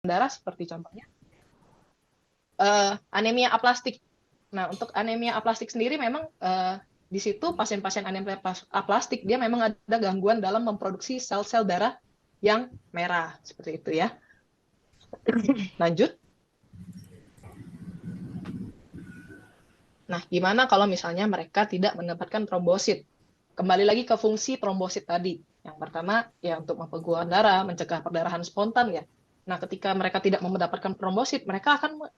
darah seperti contohnya anemia aplastik. Nah, untuk anemia aplastik sendiri memang di situ pasien-pasien anemia aplastik dia memang ada gangguan dalam memproduksi sel-sel darah yang merah seperti itu ya. Lanjut. Nah, gimana kalau misalnya mereka tidak mendapatkan trombosit? Kembali lagi ke fungsi trombosit tadi. Yang pertama, ya untuk pembekuan darah, mencegah perdarahan spontan ya. Nah, ketika mereka tidak mendapatkan trombosit, mereka akan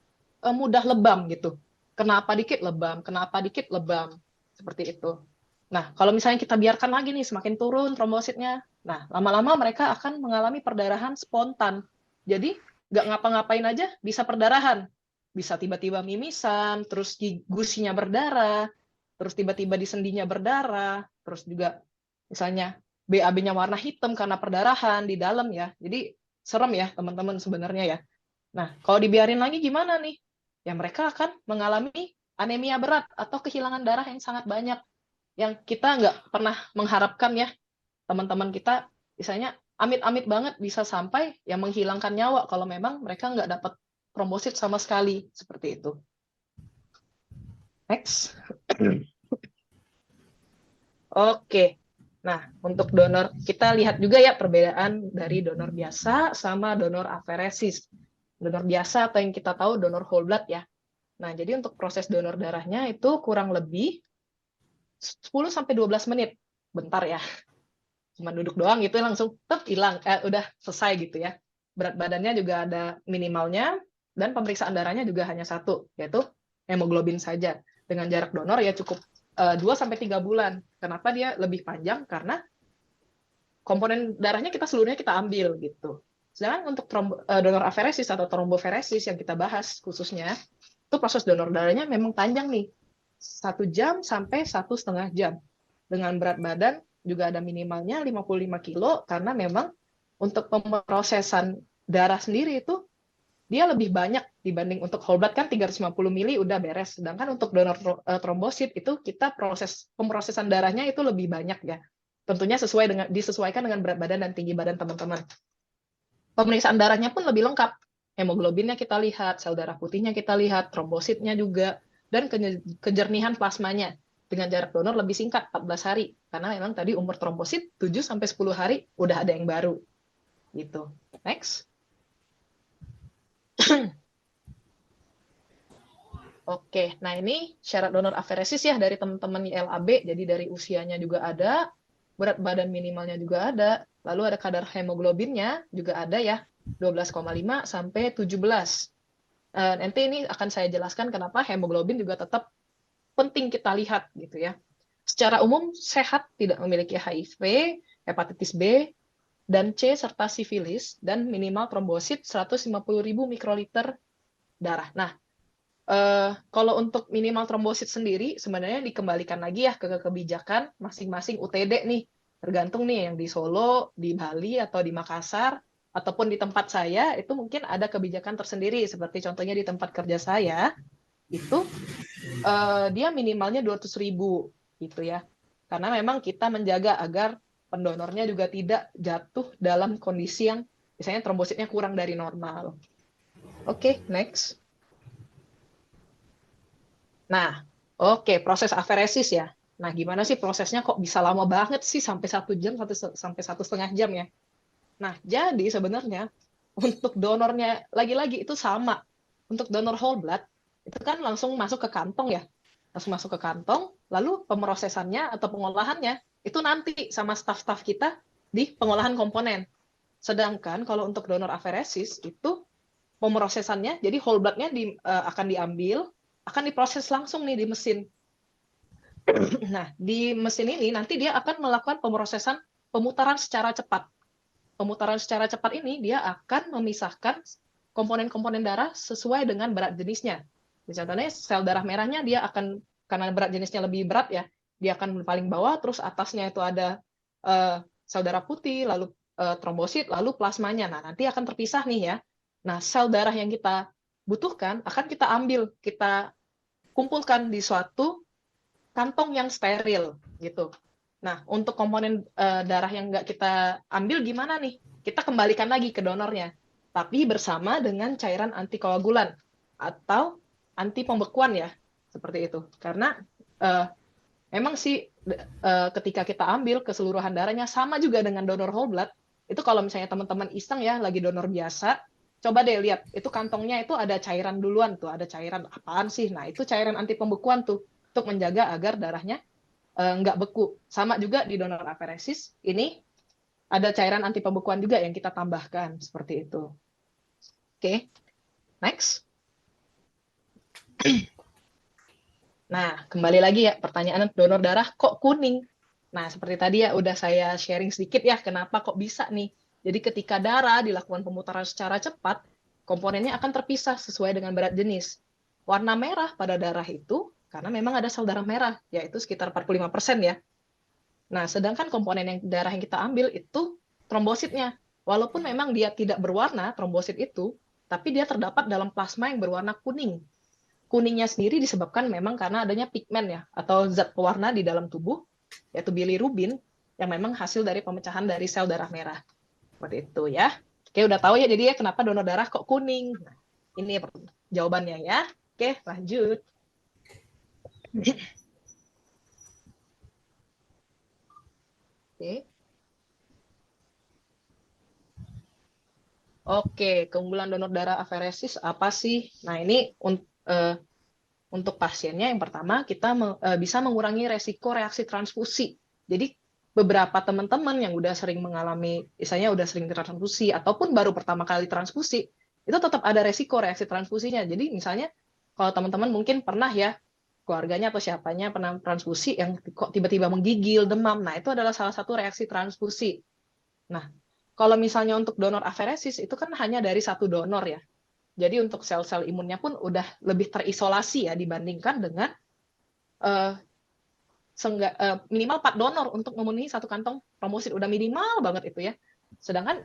mudah lebam gitu. Kenapa dikit lebam, kenapa dikit lebam. Seperti itu. Nah, kalau misalnya kita biarkan lagi nih, semakin turun trombositnya, nah, lama-lama mereka akan mengalami perdarahan spontan. Jadi, nggak ngapa-ngapain aja bisa perdarahan. Bisa tiba-tiba mimisan, terus di gusinya berdarah, terus tiba-tiba di sendinya berdarah, terus juga misalnya BAB-nya warna hitam karena perdarahan di dalam ya. Jadi serem ya teman-teman sebenarnya ya. Nah, kalau dibiarin lagi gimana nih? Ya mereka akan mengalami anemia berat atau kehilangan darah yang sangat banyak yang kita nggak pernah mengharapkan ya teman-teman kita misalnya amit-amit banget bisa sampai yang menghilangkan nyawa kalau memang mereka nggak dapat trombosit sama sekali seperti itu. Next. Oke. Nah, untuk donor kita lihat juga ya perbedaan dari donor biasa sama donor aferesis. Donor biasa atau yang kita tahu donor whole blood ya. Nah, jadi untuk proses donor darahnya itu kurang lebih 10 sampai 12 menit. Bentar ya. Cuma duduk doang gitu langsung hilang, udah selesai gitu ya. Berat badannya juga ada minimalnya dan pemeriksaan darahnya juga hanya satu, yaitu hemoglobin saja. Dengan jarak donor ya cukup 2 sampai 3 bulan. Kenapa dia lebih panjang? Karena komponen darahnya kita seluruhnya kita ambil gitu. Sedangkan untuk donor aferesis atau tromboferesis yang kita bahas khususnya, itu proses donor darahnya memang panjang nih. 1 jam sampai 1,5 jam. Dengan berat badan juga ada minimalnya 55 kilo, karena memang untuk pemrosesan darah sendiri itu dia lebih banyak dibanding untuk whole blood kan 350 mili udah beres. Sedangkan untuk donor trombosit itu kita pemrosesan darahnya itu lebih banyak ya. Tentunya disesuaikan dengan berat badan dan tinggi badan teman-teman. Pemeriksaan darahnya pun lebih lengkap. Hemoglobinnya kita lihat, sel darah putihnya kita lihat, trombositnya juga, dan kejernihan plasmanya. Dengan jarak donor lebih singkat, 14 hari. Karena memang tadi umur trombosit 7-10 hari udah ada yang baru. Gitu. Next. Oke, nah ini syarat donor aferesis ya dari teman-teman ILAB, jadi dari usianya juga ada, berat badan minimalnya juga ada, lalu ada kadar hemoglobinnya juga ada ya, 12,5 sampai 17. Nanti ini akan saya jelaskan kenapa hemoglobin juga tetap penting kita lihat gitu ya. Secara umum sehat, tidak memiliki HIV, hepatitis B, dan C serta sifilis, dan minimal trombosit 150.000 mikroliter darah. Nah, kalau untuk minimal trombosit sendiri sebenarnya dikembalikan lagi ya ke kebijakan masing-masing UTD nih. Tergantung nih yang di Solo, di Bali, atau di Makassar, ataupun di tempat saya, itu mungkin ada kebijakan tersendiri. Seperti contohnya di tempat kerja saya, itu dia minimalnya 200.000 gitu ya. Karena memang kita menjaga agar pendonornya juga tidak jatuh dalam kondisi yang misalnya trombositnya kurang dari normal. Oke, next. Nah, oke, proses aferesis ya. Nah, gimana sih prosesnya kok bisa lama banget sih sampai 1 jam sampai 1,5 jam ya? Nah, jadi sebenarnya untuk donornya lagi-lagi itu sama. Untuk donor whole blood itu kan langsung masuk ke kantong ya, langsung masuk ke kantong, lalu pemrosesannya atau pengolahannya itu nanti sama staf-staf kita di pengolahan komponen. Sedangkan kalau untuk donor aferesis itu pemrosesannya, jadi whole blood-nya akan diambil, akan diproses langsung nih di mesin. Nah, di mesin ini nanti dia akan melakukan pemrosesan pemutaran secara cepat. Pemutaran secara cepat ini dia akan memisahkan komponen-komponen darah sesuai dengan berat jenisnya. Contohnya sel darah merahnya dia akan, karena berat jenisnya lebih berat ya, dia akan paling bawah, terus atasnya itu ada sel darah putih, lalu trombosit, lalu plasmanya. Nah, nanti akan terpisah nih ya. Nah, sel darah yang kita butuhkan akan kita ambil, kita kumpulkan di suatu kantong yang steril gitu. Nah, untuk komponen darah yang nggak kita ambil gimana nih? Kita kembalikan lagi ke donornya. tapi bersama dengan cairan antikoagulan atau anti pembekuan ya, seperti itu. Karena memang sih ketika kita ambil keseluruhan darahnya sama juga dengan donor whole blood, itu kalau misalnya teman-teman iseng ya lagi donor biasa, coba deh lihat itu kantongnya itu ada cairan duluan tuh, ada cairan apaan sih? Nah, itu cairan anti pembekuan tuh untuk menjaga agar darahnya nggak beku. Sama juga di donor aferesis, ini ada cairan anti pembekuan juga yang kita tambahkan seperti itu. Oke, next. Nah, kembali lagi ya pertanyaan donor darah kok kuning? Nah, seperti tadi ya udah saya sharing sedikit ya kenapa kok bisa nih. Jadi ketika darah dilakukan pemutaran secara cepat, komponennya akan terpisah sesuai dengan berat jenis. Warna merah pada darah itu karena memang ada sel darah merah, yaitu sekitar 45% ya. Nah, sedangkan komponen yang darah yang kita ambil itu trombositnya. Walaupun memang dia tidak berwarna, trombosit itu, tapi dia terdapat dalam plasma yang berwarna kuning. Kuningnya sendiri disebabkan memang karena adanya pigmen ya, atau zat pewarna di dalam tubuh, yaitu bilirubin, yang memang hasil dari pemecahan dari sel darah merah. Seperti itu ya. Oke, udah tahu ya jadi ya kenapa donor darah kok kuning. Nah, ini jawabannya ya. Oke, lanjut. Oke. Oke, keunggulan donor darah aferesis apa sih? Nah, ini untuk pasiennya yang pertama kita bisa mengurangi resiko reaksi transfusi. Jadi beberapa teman-teman yang udah sering mengalami, misalnya udah sering transfusi ataupun baru pertama kali transfusi, itu tetap ada resiko reaksi transfusinya. Jadi misalnya kalau teman-teman mungkin pernah ya keluarganya atau siapanya pernah transfusi yang kok tiba-tiba menggigil, demam. Nah, itu adalah salah satu reaksi transfusi. Nah, kalau misalnya untuk donor aferesis itu kan hanya dari satu donor ya. Jadi untuk sel-sel imunnya pun udah lebih terisolasi ya dibandingkan dengan uh, minimal 4 donor untuk memenuhi satu kantong trombosit. Udah minimal banget itu ya. Sedangkan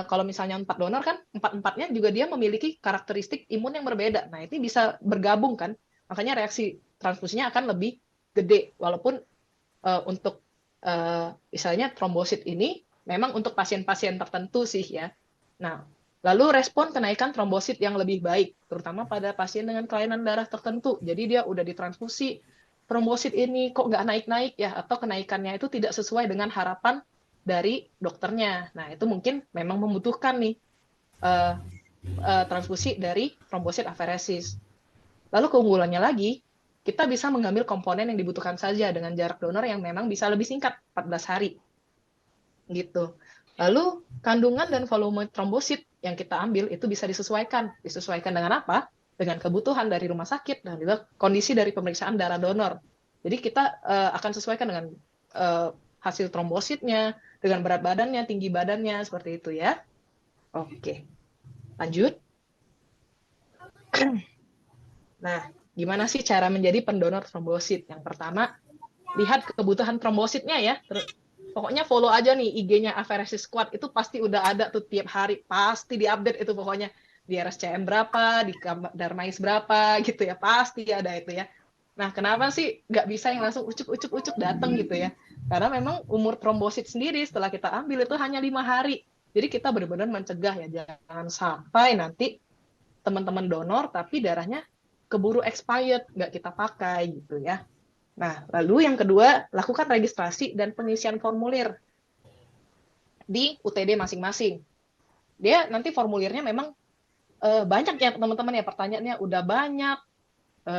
kalau misalnya 4 donor kan, 4-4-nya juga dia memiliki karakteristik imun yang berbeda. Nah, ini bisa bergabung kan. Makanya reaksi transfusinya akan lebih gede. Walaupun untuk misalnya trombosit ini memang untuk pasien-pasien tertentu sih ya. Nah, lalu respon kenaikan trombosit yang lebih baik, terutama pada pasien dengan kelainan darah tertentu. Jadi dia udah ditransfusi, trombosit ini kok nggak naik-naik ya, atau kenaikannya itu tidak sesuai dengan harapan dari dokternya. Nah, itu mungkin memang membutuhkan nih transfusi dari trombosit aferesis. Lalu keunggulannya lagi, kita bisa mengambil komponen yang dibutuhkan saja dengan jarak donor yang memang bisa lebih singkat, 14 hari. Gitu. Lalu kandungan dan volume trombosit yang kita ambil itu bisa disesuaikan. Disesuaikan dengan apa? Dengan kebutuhan dari rumah sakit dan juga kondisi dari pemeriksaan darah donor. Jadi kita akan sesuaikan dengan hasil trombositnya, dengan berat badannya, tinggi badannya, seperti itu ya. Oke, lanjut. Nah, gimana sih cara menjadi pendonor trombosit? Yang pertama, lihat kebutuhan trombositnya ya. Pokoknya follow aja nih IG-nya Aferesis Squad, itu pasti udah ada tuh tiap hari, pasti diupdate itu pokoknya. Di RSCM berapa, di Darmais berapa gitu ya, pasti ada itu ya. Nah, kenapa sih nggak bisa yang langsung ucuk-ucuk datang gitu ya? Karena memang umur trombosit sendiri setelah kita ambil itu hanya 5 hari. Jadi kita benar-benar mencegah ya, jangan sampai nanti teman-teman donor tapi darahnya keburu expired, nggak kita pakai gitu ya. Nah, lalu yang kedua, lakukan registrasi dan pengisian formulir di UTD masing-masing. Dia nanti formulirnya memang banyak ya teman-teman ya, pertanyaannya udah banyak,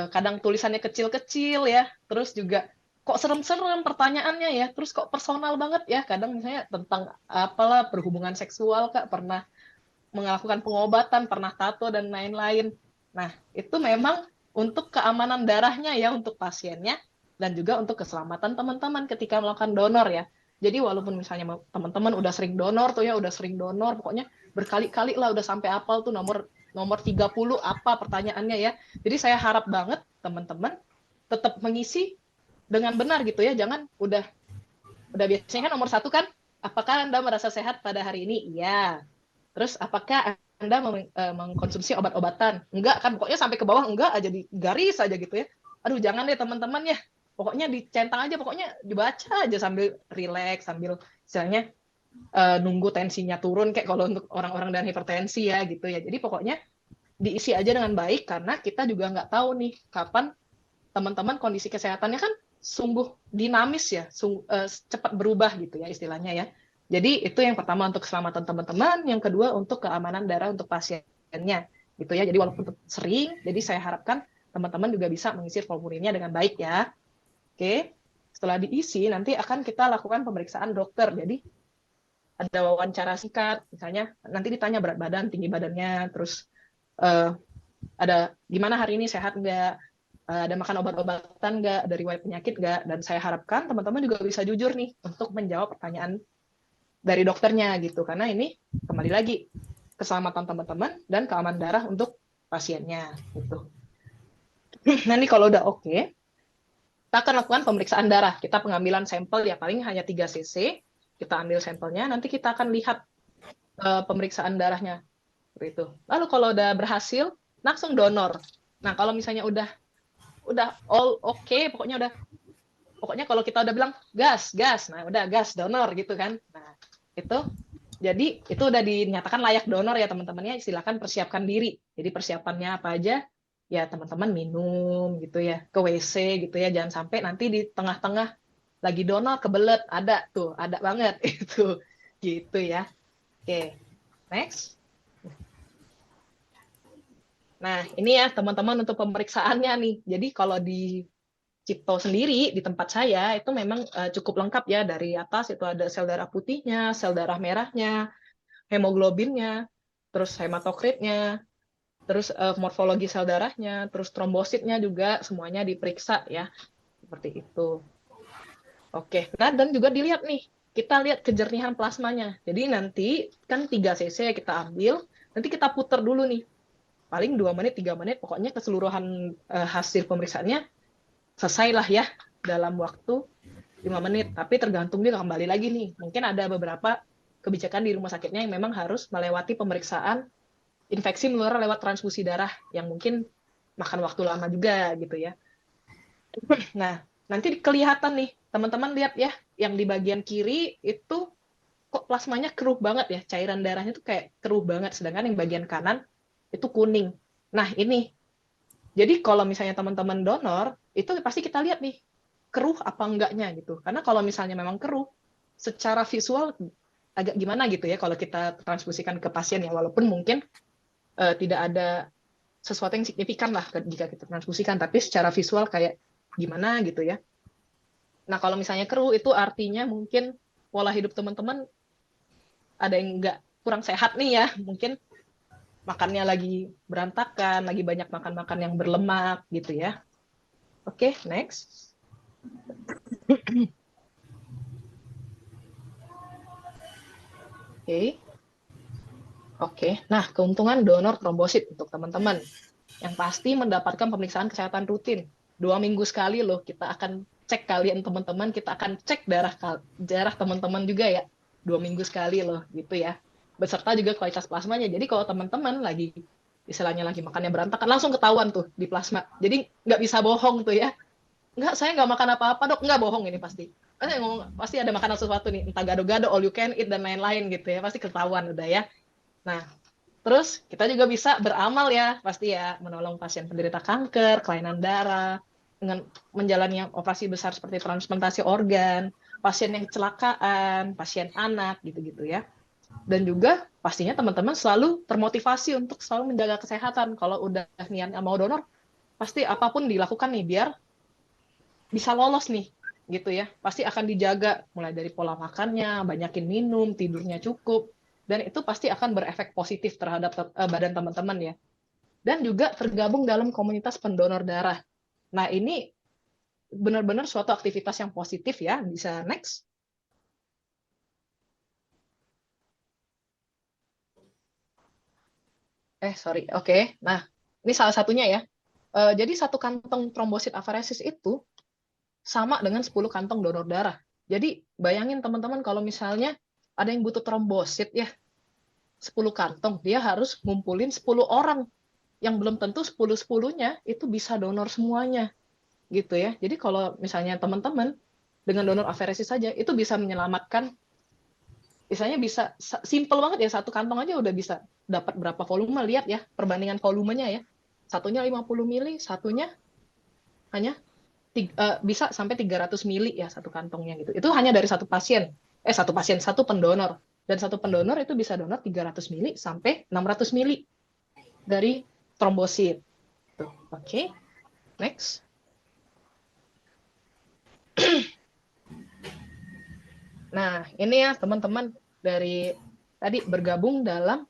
kadang tulisannya kecil-kecil ya, terus juga kok serem-serem pertanyaannya ya, terus kok personal banget ya, kadang misalnya tentang apalah berhubungan seksual Kak, pernah melakukan pengobatan, pernah tato dan lain-lain. Nah, itu memang untuk keamanan darahnya ya untuk pasiennya dan juga untuk keselamatan teman-teman ketika melakukan donor ya. Jadi walaupun misalnya teman-teman udah sering donor tuh ya, udah sering donor, pokoknya berkali-kali lah udah sampai apal tuh nomor 30 apa pertanyaannya ya. Jadi saya harap banget teman-teman tetap mengisi dengan benar gitu ya. Jangan udah biasanya kan nomor 1 kan, apakah Anda merasa sehat pada hari ini? Iya. Terus apakah Anda mengkonsumsi obat-obatan? Enggak kan, pokoknya sampai ke bawah enggak aja, di garis aja gitu ya. Aduh, jangan deh teman-teman ya. Pokoknya dicentang aja, pokoknya dibaca aja sambil relax, sambil misalnya nunggu tensinya turun kayak kalau untuk orang-orang dengan hipertensi ya gitu ya. Jadi pokoknya diisi aja dengan baik karena kita juga nggak tahu nih kapan teman-teman kondisi kesehatannya kan sungguh dinamis ya, cepat berubah gitu ya istilahnya ya. Jadi itu yang pertama untuk keselamatan teman-teman, yang kedua untuk keamanan darah untuk pasiennya gitu ya. Jadi walaupun sering, jadi saya harapkan teman-teman juga bisa mengisi formulirnya dengan baik ya. Oke. Setelah diisi nanti akan kita lakukan pemeriksaan dokter. Jadi ada wawancara singkat, misalnya nanti ditanya berat badan, tinggi badannya, terus uh, ada gimana hari ini sehat nggak, ada makan obat-obatan nggak, dari riwayat penyakit nggak, dan saya harapkan teman-teman juga bisa jujur nih untuk menjawab pertanyaan dari dokternya gitu, karena ini kembali lagi keselamatan teman-teman dan keamanan darah untuk pasiennya gitu. Nanti kalau udah oke, kita akan lakukan pemeriksaan darah. Kita pengambilan sampel ya paling hanya 3 cc, kita ambil sampelnya, nanti kita akan lihat pemeriksaan darahnya seperti itu. Lalu kalau udah berhasil, langsung donor. Nah kalau misalnya udah all okay, pokoknya kalau kita udah bilang gas, nah udah gas donor gitu kan. Nah itu jadi itu udah dinyatakan layak donor ya teman-temannya. Silakan persiapkan diri. Jadi persiapannya apa aja? Ya teman-teman minum gitu ya, ke WC gitu ya. Jangan sampai nanti di tengah-tengah lagi donor kebelet, ada tuh, ada banget itu gitu ya. Oke, next. Nah, ini ya teman-teman untuk pemeriksaannya nih. Jadi kalau di Cipto sendiri di tempat saya itu memang cukup lengkap ya, dari atas itu ada sel darah putihnya, sel darah merahnya, hemoglobinnya, terus hematokritnya, terus morfologi sel darahnya, terus trombositnya juga semuanya diperiksa ya seperti itu. Oke, nah dan juga dilihat nih, kita lihat kejernihan plasmanya. Jadi nanti kan 3 cc kita ambil, nanti kita putar dulu nih, paling 2 menit, 3 menit, pokoknya keseluruhan hasil pemeriksaannya selesai lah ya dalam waktu 5 menit. Tapi tergantung juga kembali lagi nih, mungkin ada beberapa kebijakan di rumah sakitnya yang memang harus melewati pemeriksaan infeksi menular lewat transfusi darah yang mungkin makan waktu lama juga gitu ya. Nah, nanti kelihatan nih, teman-teman lihat ya, yang di bagian kiri itu kok plasmanya keruh banget ya, cairan darahnya tuh kayak keruh banget, sedangkan yang bagian kanan itu kuning. Nah, ini. Jadi kalau misalnya teman-teman donor, itu pasti kita lihat nih, keruh apa enggaknya gitu. Karena kalau misalnya memang keruh, secara visual agak gimana gitu ya kalau kita transfusikan ke pasien ya, walaupun mungkin tidak ada sesuatu yang signifikan lah jika kita transfusikan, tapi secara visual kayak gimana gitu ya. Nah, kalau misalnya keruh itu artinya mungkin pola hidup teman-teman ada yang nggak kurang sehat nih ya. Mungkin makannya lagi berantakan, lagi banyak makan-makan yang berlemak gitu ya. Oke, next. Oke. Oke. Nah, keuntungan donor trombosit untuk teman-teman. Yang pasti mendapatkan pemeriksaan kesehatan rutin. 2 minggu sekali loh, kita akan cek kalian teman-teman, kita akan cek darah teman-teman juga ya. 2 minggu sekali loh, gitu ya. Beserta juga kualitas plasmanya. Jadi kalau teman-teman lagi, istilahnya lagi makannya berantakan, langsung ketahuan tuh di plasma. Jadi nggak bisa bohong tuh ya. Nggak, saya nggak makan apa-apa dok. Nggak, bohong ini pasti. Pasti ngomong, pasti ada makanan sesuatu nih, entah gado-gado, all you can eat, dan lain-lain gitu ya. Pasti ketahuan udah ya. Nah, terus kita juga bisa beramal ya, pasti ya, menolong pasien penderita kanker, kelainan darah, dengan menjalani operasi besar seperti transplantasi organ, pasien yang kecelakaan, pasien anak, gitu-gitu ya. Dan juga pastinya teman-teman selalu termotivasi untuk selalu menjaga kesehatan. Kalau udah niat mau donor, pasti apapun dilakukan nih biar bisa lolos nih, gitu ya. Pasti akan dijaga mulai dari pola makannya, banyakin minum, tidurnya cukup, dan itu pasti akan berefek positif terhadap badan teman-teman ya. Dan juga tergabung dalam komunitas pendonor darah. Nah, ini benar-benar suatu aktivitas yang positif ya. Bisa next. Sorry. Oke. Nah, ini salah satunya ya. Jadi satu kantong trombosit afaresis itu sama dengan 10 kantong donor darah. Jadi bayangin teman-teman kalau misalnya ada yang butuh trombosit ya, 10 kantong, dia harus ngumpulin 10 orang. Yang belum tentu 10-10-nya itu bisa donor semuanya. Gitu ya. Jadi kalau misalnya teman-teman dengan donor aferesis saja, itu bisa menyelamatkan Misalnya bisa simple banget ya, satu kantong aja udah bisa dapat berapa volume. Lihat ya perbandingan volumenya ya. Satunya 50 mili, satunya hanya bisa sampai 300 mili ya satu kantongnya gitu. Itu hanya dari satu pendonor. Dan satu pendonor itu bisa donor 300 mili sampai 600 mili dari trombosit. Tuh, oke. Next. Nah, ini ya teman-teman dari tadi bergabung dalam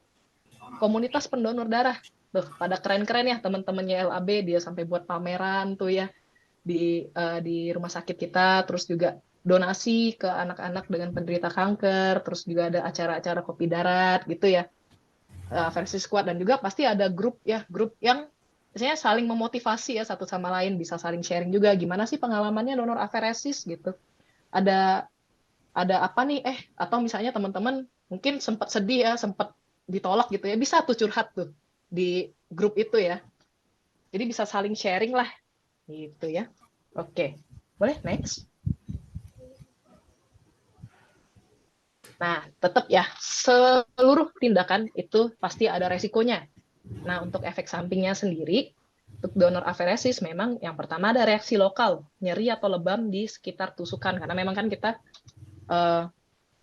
komunitas pendonor darah. Tuh, pada keren-keren ya teman-temannya LAB, dia sampai buat pameran tuh ya di rumah sakit kita, terus juga donasi ke anak-anak dengan penderita kanker, terus juga ada acara-acara kopi darat gitu ya, versi squad, dan juga pasti ada grup ya, grup yang misalnya saling memotivasi ya satu sama lain, bisa saling sharing juga gimana sih pengalamannya donor aferesis gitu. Ada apa nih atau misalnya teman-teman mungkin sempat sedih ya, sempat ditolak gitu ya, bisa tuh curhat tuh di grup itu ya. Jadi bisa saling sharing lah gitu ya. Oke, boleh next. Nah, tetap ya, seluruh tindakan itu pasti ada resikonya. Nah, untuk efek sampingnya sendiri, untuk donor aferesis memang yang pertama ada reaksi lokal, nyeri atau lebam di sekitar tusukan. Karena memang kan kita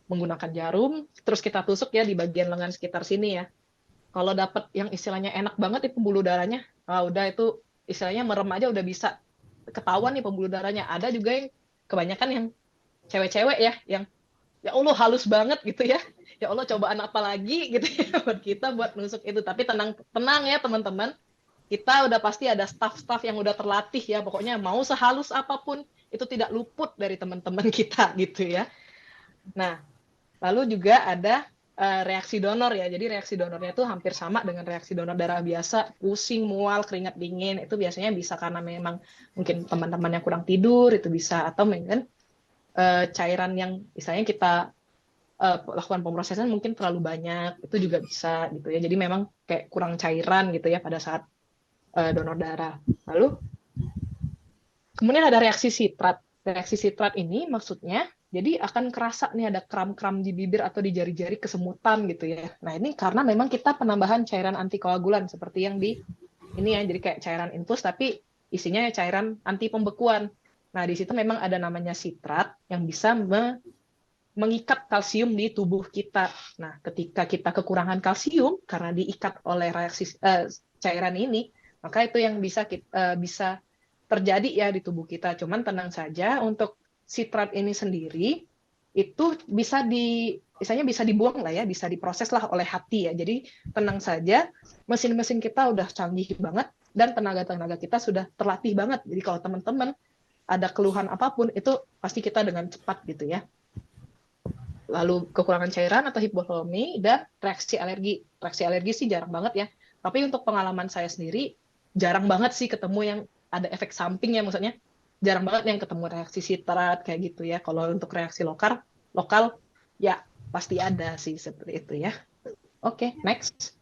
menggunakan jarum, terus kita tusuk ya di bagian lengan sekitar sini ya. Kalau dapat yang istilahnya enak banget di pembuluh darahnya, udah itu istilahnya merem aja udah bisa ketahuan nih pembuluh darahnya. Ada juga yang kebanyakan yang cewek-cewek ya, yang ya Allah halus banget gitu ya. Ya Allah cobaan apa lagi gitu ya buat kita buat nusuk itu. Tapi tenang tenang ya teman-teman. Kita udah pasti ada staff-staff yang udah terlatih ya. Pokoknya mau sehalus apapun itu tidak luput dari teman-teman kita gitu ya. Nah, lalu juga ada reaksi donor ya. Jadi reaksi donornya itu hampir sama dengan reaksi donor darah biasa, pusing, mual, keringat dingin. Itu biasanya bisa karena memang mungkin teman-teman yang kurang tidur itu bisa, atau mungkin cairan yang misalnya kita lakukan pemrosesan mungkin terlalu banyak, itu juga bisa gitu ya. Jadi memang kayak kurang cairan gitu ya pada saat donor darah. Lalu kemudian ada reaksi sitrat. Reaksi sitrat ini maksudnya jadi akan kerasa nih ada kram-kram di bibir atau di jari-jari, kesemutan gitu ya. Nah, ini karena memang kita penambahan cairan antikoagulan seperti yang di ini ya, jadi kayak cairan infus tapi isinya cairan anti pembekuan. Nah, di situ memang ada namanya sitrat yang bisa mengikat kalsium di tubuh kita. Nah, ketika kita kekurangan kalsium karena diikat oleh reaksi cairan ini, maka itu yang bisa terjadi ya di tubuh kita. Cuman tenang saja, untuk sitrat ini sendiri itu misalnya bisa dibuang lah ya, bisa diproses lah oleh hati ya. Jadi tenang saja, mesin-mesin kita udah canggih banget dan tenaga-tenaga kita sudah terlatih banget. Jadi kalau teman-teman ada keluhan apapun itu pasti kita dengan cepat gitu ya. Lalu kekurangan cairan atau hipovolemia dan reaksi alergi. Reaksi alergi sih jarang banget ya. Tapi untuk pengalaman saya sendiri, jarang banget sih ketemu yang ada efek samping ya, maksudnya jarang banget yang ketemu reaksi sitrat kayak gitu ya. Kalau untuk reaksi lokal ya pasti ada sih seperti itu ya. Oke, next.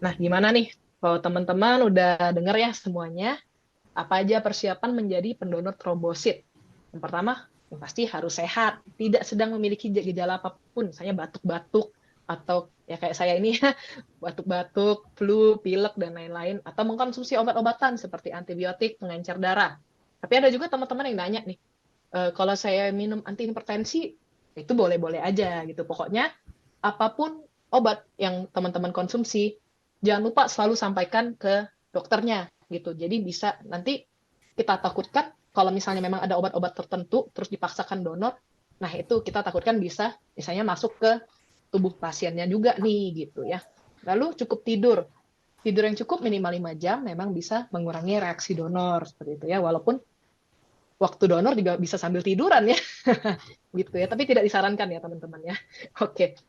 Nah, gimana nih? Kalau teman-teman udah dengar ya semuanya, apa aja persiapan menjadi pendonor trombosit? Yang pertama, yang pasti harus sehat, tidak sedang memiliki gejala apapun, misalnya batuk-batuk, atau ya kayak saya ini ya, batuk-batuk, flu, pilek, dan lain-lain, atau mengkonsumsi obat-obatan seperti antibiotik, pengencer darah. Tapi ada juga teman-teman yang nanya nih, kalau saya minum antihipertensi, itu boleh-boleh aja gitu. Pokoknya apapun obat yang teman-teman konsumsi, jangan lupa selalu sampaikan ke dokternya gitu. Jadi bisa nanti kita takutkan kalau misalnya memang ada obat-obat tertentu terus dipaksakan donor, nah itu kita takutkan bisa misalnya masuk ke tubuh pasiennya juga nih gitu ya. Lalu cukup tidur. Tidur yang cukup minimal 5 jam memang bisa mengurangi reaksi donor seperti itu ya. Walaupun waktu donor juga bisa sambil tiduran ya. Gitu ya, tapi tidak disarankan ya teman-teman ya. Oke.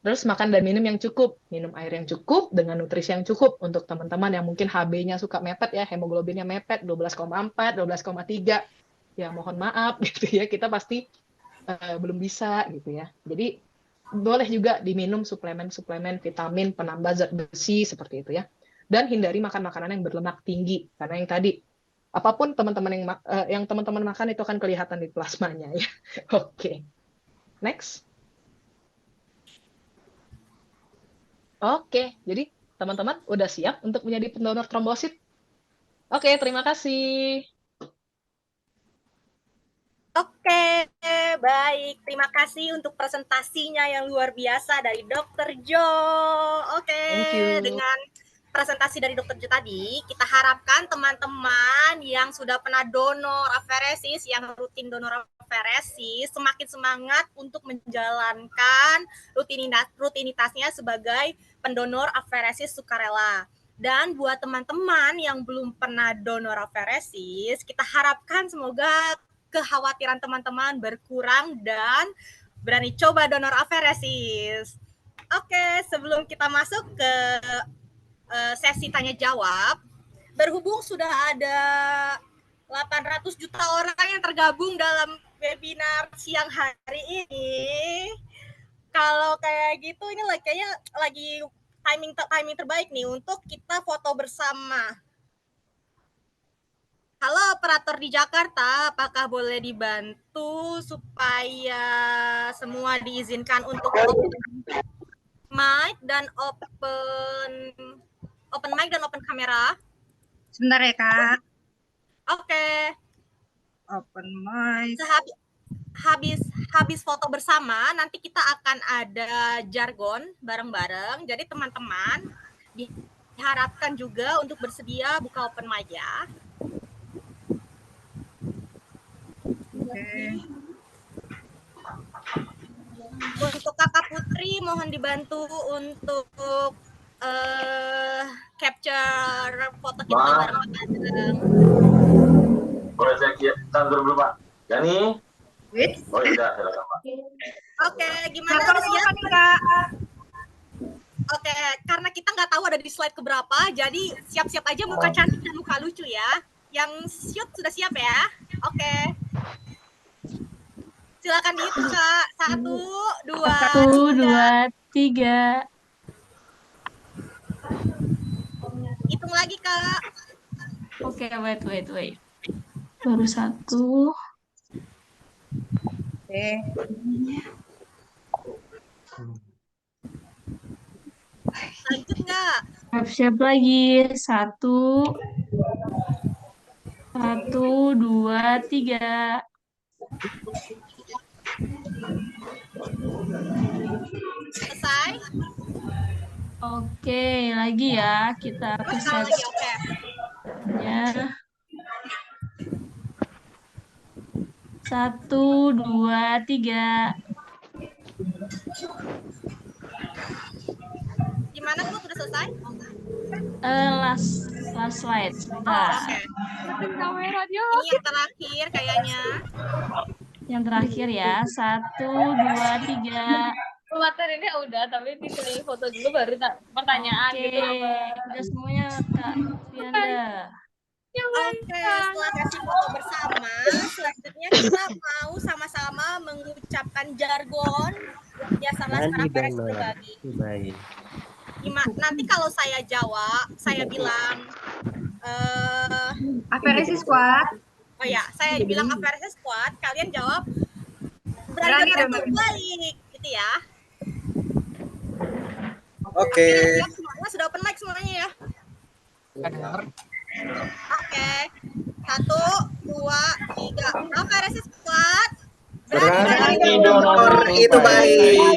Terus makan dan minum yang cukup, minum air yang cukup dengan nutrisi yang cukup untuk teman-teman yang mungkin HB-nya suka mepet ya, hemoglobinnya mepet 12,4, 12,3. Ya mohon maaf gitu ya, kita pasti belum bisa gitu ya. Jadi boleh juga diminum suplemen-suplemen vitamin penambah zat besi seperti itu ya. Dan hindari makan makanan yang berlemak tinggi karena yang tadi apapun teman-teman yang teman-teman makan itu akan kelihatan di plasmanya ya. Oke. Next. Oke, jadi teman-teman udah siap untuk menjadi pendonor trombosit? Oke, terima kasih. Oke, baik. Terima kasih untuk presentasinya yang luar biasa dari Dr. Jo. Oke, Thank you. dengan presentasi dari Dr. Jo tadi, kita harapkan teman-teman yang sudah pernah donor aferesis, yang rutin donor aferesis, semakin semangat untuk menjalankan rutinitasnya sebagai pendonor aferesis sukarela. Dan buat teman-teman yang belum pernah donor aferesis, kita harapkan semoga kekhawatiran teman-teman berkurang dan berani coba donor aferesis. Oke, sebelum kita masuk ke sesi tanya jawab, berhubung sudah ada 800 juta orang yang tergabung dalam webinar siang hari ini. Kalau kayak gitu ini kayaknya lagi timing terbaik nih untuk kita foto bersama. Halo operator di Jakarta, apakah boleh dibantu supaya semua diizinkan untuk open mic dan open mic dan open kamera? Sebentar ya, Kak. Oke. Open mic. Habis foto bersama, nanti kita akan ada jargon bareng-bareng. Jadi teman-teman diharapkan juga untuk bersedia buka open mic ya. Oke. Untuk Kakak Putri mohon dibantu untuk capture foto kita bareng-bareng. Boleh saya catur dulu Pak? Yani? Oh iya, silakan Pak. Oke, gimana udah siap? Oke, karena kita nggak tahu ada di slide keberapa, jadi siap-siap aja muka cantik dan muka lucu ya. Yang shoot sudah siap ya? Oke. Silakan dihitung Kak. 1, 2, 3. Hitung lagi Kak. Oke, wait. Baru 1. Oke. Lanjut nggak? Siap-siap lagi. 1, 2, 3. Selesai? Oke, lagi ya. Kita Sekarang set lagi, oke. ya. 1, 2, 3. Gimana tuh udah selesai? Last slide. Sebentar. Oke. Ini yang terakhir kayaknya. Yang terakhir ya. 1, 2, 3. Materinya udah, tapi dipilih foto dulu baru pertanyaan gitu loh. Udah semuanya Kak Fianda. Oke, setelah sesi foto bersama, selanjutnya kita mau sama-sama mengucapkan jargon biasalah secara versi berbagi. Nanti kalau saya jawab, saya bilang Aferesis Squad. oh ya, saya bilang aferesis squad, kalian jawab berani atau balik, gitu ya. Oke. Semuanya sudah open mic semuanya ya. Oke. 1, 2, 3. Aferesis squad. Berani donor itu baik.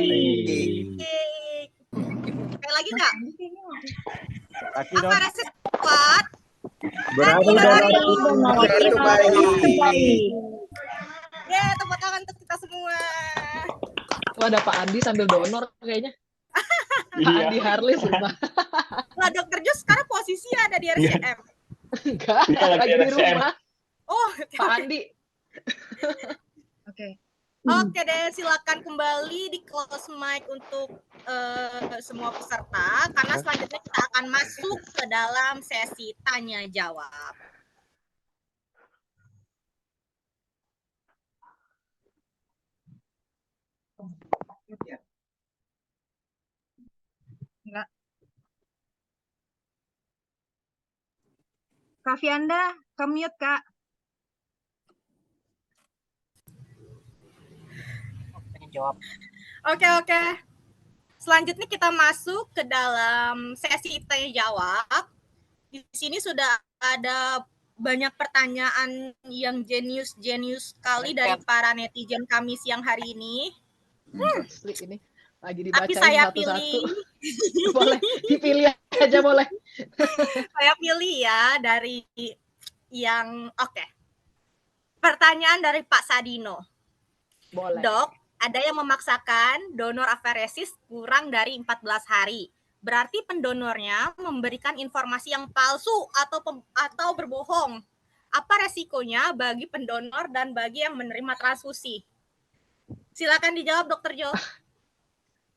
Sekali lagi nggak? Aferesis squad. Berani donor itu baik. Ya, tepuk tangan untuk kita semua. Wah, ada Pak Andi sambil donor kayaknya. Pak Andi Harley sumpah. Lah, Dokter Jus sekarang posisi ada di RCM. Enggak, lagi di rumah. Oh, Pak Andi. Oke. Oke deh, silakan kembali di close mic untuk semua peserta, karena selanjutnya kita akan masuk ke dalam sesi tanya jawab. Enggak. Kak Fianda, ke-mute, Kak. Oke. Selanjutnya kita masuk ke dalam sesi tanya jawab. Di sini sudah ada banyak pertanyaan yang jenius sekali dari para netizen kami siang hari ini. Asli ini lagi Tapi dibacain saya satu-satu. pilih, Boleh dipilih aja boleh. saya pilih ya dari yang oke. Pertanyaan dari Pak Sadino. Boleh. Dok, ada yang memaksakan donor aferesis kurang dari 14 hari. Berarti pendonornya memberikan informasi yang palsu atau berbohong. Apa resikonya bagi pendonor dan bagi yang menerima transfusi? Silakan dijawab, Dokter Jo.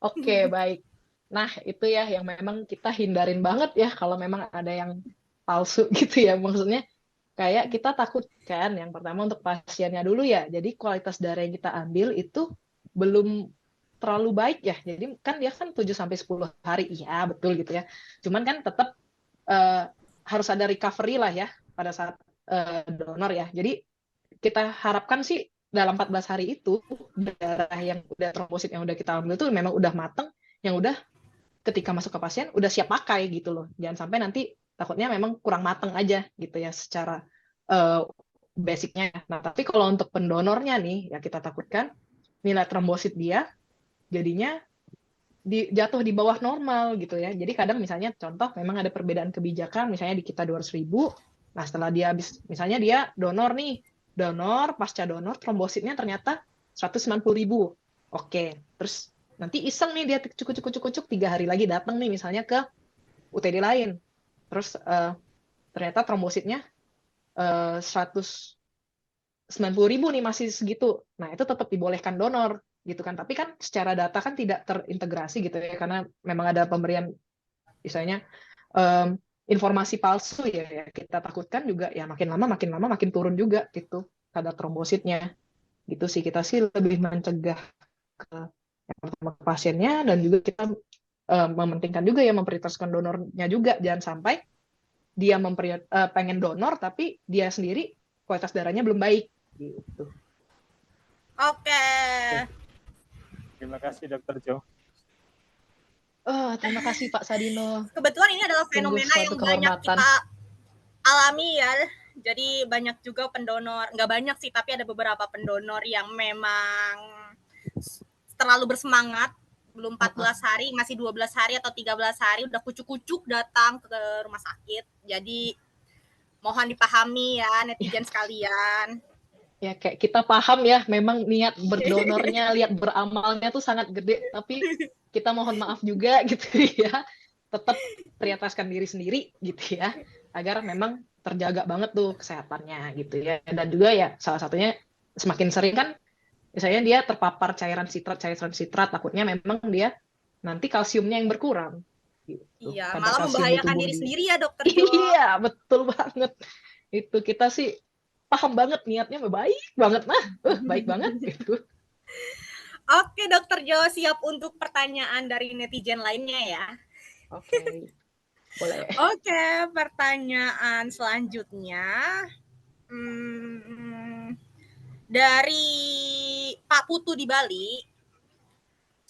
Oke, baik. Nah, itu ya yang memang kita hindarin banget ya kalau memang ada yang palsu gitu ya. Maksudnya kayak kita takut kan yang pertama untuk pasiennya dulu ya. Jadi kualitas darah yang kita ambil itu belum terlalu baik ya. Jadi kan dia kan 7 sampai 10 hari. Iya, betul gitu ya. Cuman kan tetap harus ada recovery lah ya pada saat donor ya. Jadi kita harapkan sih dalam 14 hari itu darah yang udah trombosit yang udah kita ambil itu memang udah mateng, yang udah ketika masuk ke pasien udah siap pakai gitu loh. Jangan sampai nanti takutnya memang kurang mateng aja gitu ya secara basicnya. Nah, tapi kalau untuk pendonornya nih ya kita takutkan nilai trombosit dia jadinya jatuh di bawah normal gitu ya. Jadi kadang misalnya contoh memang ada perbedaan kebijakan misalnya di kita 200.000. Nah, setelah dia habis misalnya dia donor pasca donor trombositnya ternyata 190.000. Oke, terus nanti iseng nih dia cucuk 3 hari lagi datang nih misalnya ke UTD lain. Terus ternyata trombositnya 190.000 nih masih segitu. Nah, itu tetap dibolehkan donor gitu kan. Tapi kan secara data kan tidak terintegrasi gitu ya karena memang ada pemberian misalnya informasi palsu ya. Kita takutkan juga ya makin lama makin turun juga gitu kadar trombositnya. Gitu sih kita sih lebih mencegah ke yang pertama ke pasiennya dan juga kita mementingkan juga ya memprioritaskan donornya juga jangan sampai dia pengen donor tapi dia sendiri kualitas darahnya belum baik gitu. Oke. Terima kasih Dokter Jo. Terima kasih Pak Sadino. Kebetulan ini adalah fenomena yang banyak kita alami ya. Jadi banyak juga pendonor, nggak banyak sih, tapi ada beberapa pendonor yang memang terlalu bersemangat, belum 14 hari, masih 12 hari atau 13 hari, udah kucuk-kucuk datang ke rumah sakit. Jadi mohon dipahami ya netizen sekalian. Ya kayak kita paham ya, memang niat berdonornya, lihat beramalnya tuh sangat gede, tapi kita mohon maaf juga gitu ya, tetap prioritaskan diri sendiri gitu ya, agar memang terjaga banget tuh kesehatannya gitu ya. Dan juga ya salah satunya semakin sering kan misalnya dia terpapar cairan sitrat, takutnya memang dia nanti kalsiumnya yang berkurang gitu. Iya, malah membahayakan diri sendiri ya Dokter Jo. Iya, betul banget. Itu kita sih paham banget niatnya baik banget baik banget gitu. Oke Dokter Jo, siap untuk pertanyaan dari netizen lainnya ya. Oke. Boleh. Oke, pertanyaan selanjutnya dari Pak Putu di Bali.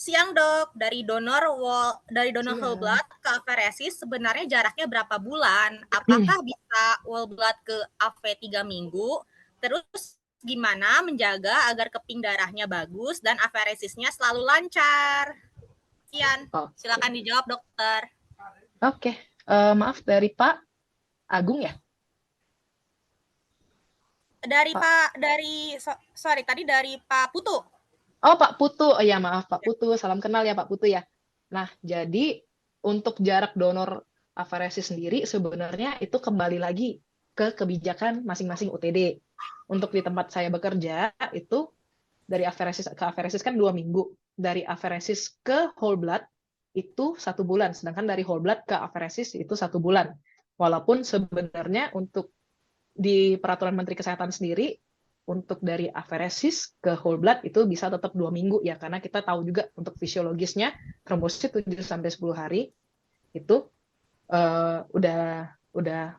Siang Dok, dari donor whole blood ke aferesis sebenarnya jaraknya berapa bulan? Apakah bisa whole blood ke AV 3 minggu? Terus gimana menjaga agar keping darahnya bagus dan aferesisnya selalu lancar? Sekian, silakan dijawab Dokter. Oke. Maaf dari Pak Agung ya? Dari Pak Putu. Oh, Pak Putu. Oh ya, maaf Pak Putu. Salam kenal ya Pak Putu ya. Nah, jadi untuk jarak donor aferesis sendiri sebenarnya itu kembali lagi ke kebijakan masing-masing UTD. Untuk di tempat saya bekerja itu dari aferesis ke aferesis kan 2 minggu. Dari aferesis ke whole blood itu 1 bulan, sedangkan dari whole blood ke aferesis itu 1 bulan. Walaupun sebenarnya untuk di peraturan Menteri Kesehatan sendiri, untuk dari aferesis ke whole blood itu bisa tetap 2 minggu ya, karena kita tahu juga untuk fisiologisnya trombosit 7 sampai 10 hari itu udah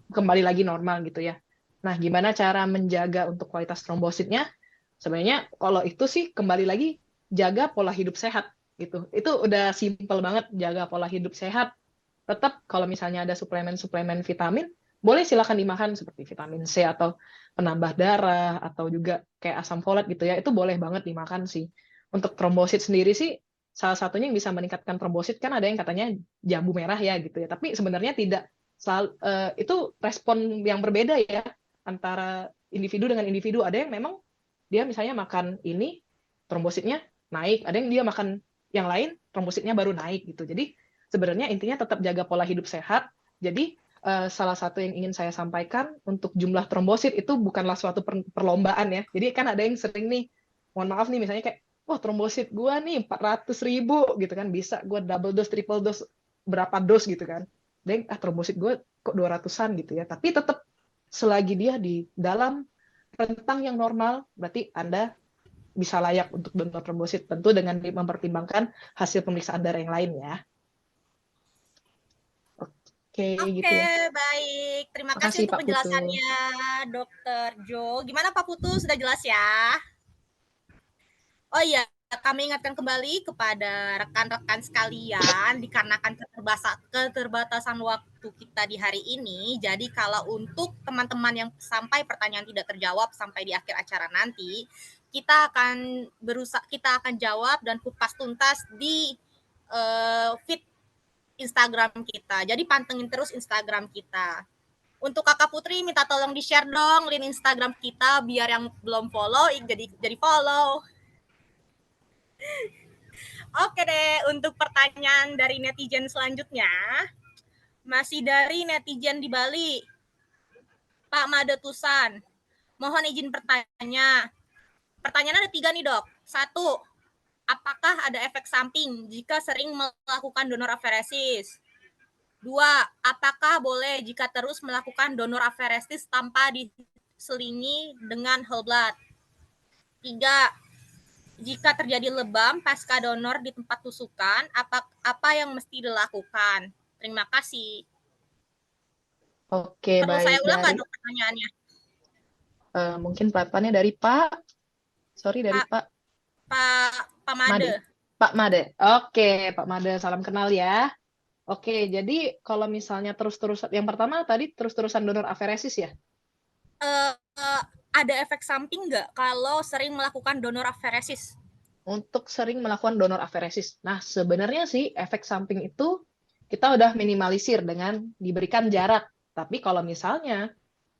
kembali lagi normal gitu ya. Nah, gimana cara menjaga untuk kualitas trombositnya? Sebenarnya kalau itu sih kembali lagi jaga pola hidup sehat gitu. Itu udah simple banget, jaga pola hidup sehat. Tetap kalau misalnya ada suplemen-suplemen vitamin, boleh silakan dimakan seperti vitamin C atau penambah darah atau juga kayak asam folat gitu ya. Itu boleh banget dimakan sih. Untuk trombosit sendiri sih salah satunya yang bisa meningkatkan trombosit kan ada yang katanya jambu merah ya gitu ya. Tapi sebenarnya tidak itu respon yang berbeda ya antara individu dengan individu. Ada yang memang dia misalnya makan ini trombositnya naik, ada yang dia makan yang lain trombositnya baru naik gitu. Jadi sebenarnya intinya tetap jaga pola hidup sehat. Jadi salah satu yang ingin saya sampaikan untuk jumlah trombosit itu bukanlah suatu perlombaan ya. Jadi kan ada yang sering nih, mohon maaf nih misalnya kayak, wah trombosit gue nih 400.000 gitu kan, bisa gue double dose, triple dose, berapa dose gitu kan. Dan trombosit gue kok 200-an gitu ya. Tapi tetap selagi dia di dalam rentang yang normal, berarti Anda bisa layak untuk donor trombosit, tentu dengan mempertimbangkan hasil pemeriksaan darah yang lain ya. Oke, gitu ya. Baik. Terima Makasih, kasih untuk Pak Putu. penjelasannya, Dokter Jo. Gimana Pak Putu? Sudah jelas ya? Oh iya, kami ingatkan kembali kepada rekan-rekan sekalian, dikarenakan keterbatasan waktu kita di hari ini, jadi kalau untuk teman-teman yang sampai pertanyaan tidak terjawab sampai di akhir acara nanti, kita akan jawab dan kupas tuntas di feed Instagram kita. Jadi pantengin terus Instagram kita. Untuk Kakak Putri minta tolong di-share dong link Instagram kita biar yang belum follow jadi follow. Oke deh, untuk pertanyaan dari netizen selanjutnya, masih dari netizen di Bali, Pak Made Tusan. Mohon izin bertanya. Pertanyaan ada 3 nih dok. 1, apakah ada efek samping jika sering melakukan donor aferesis? 2, apakah boleh jika terus melakukan donor aferesis tanpa diselingi dengan whole blood? 3, jika terjadi lebam pasca donor di tempat tusukan, apa yang mesti dilakukan? Terima kasih. Oke, Perlu baik. saya ulang nggak dok pertanyaannya? Mungkin pertanyaannya dari Pak. Sorry, dari Pak Made. Pak Made. Oke, Pak Made, salam kenal ya. Oke, jadi kalau misalnya terus-terusan, yang pertama tadi terus-terusan donor aferesis ya? Ada efek samping nggak kalau sering melakukan donor aferesis? Untuk sering melakukan donor aferesis. Nah, sebenarnya sih efek samping itu kita udah minimalisir dengan diberikan jarak. Tapi kalau misalnya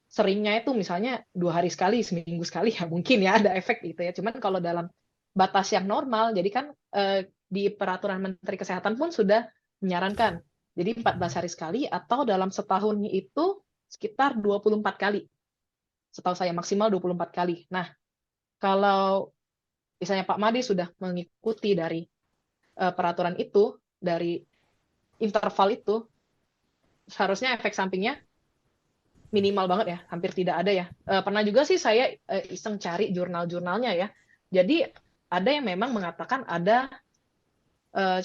seringnya itu misalnya 2 hari sekali, seminggu sekali, ya mungkin ya ada efek gitu ya. Cuman kalau dalam batas yang normal, jadi kan di peraturan Menteri Kesehatan pun sudah menyarankan. Jadi 14 hari sekali atau dalam setahun itu sekitar 24 kali. Setahu saya maksimal 24 kali. Nah, kalau misalnya Pak Made sudah mengikuti dari peraturan itu, dari interval itu, seharusnya efek sampingnya minimal banget ya, hampir tidak ada ya. Pernah juga sih saya iseng cari jurnal-jurnalnya ya. Jadi ada yang memang mengatakan ada,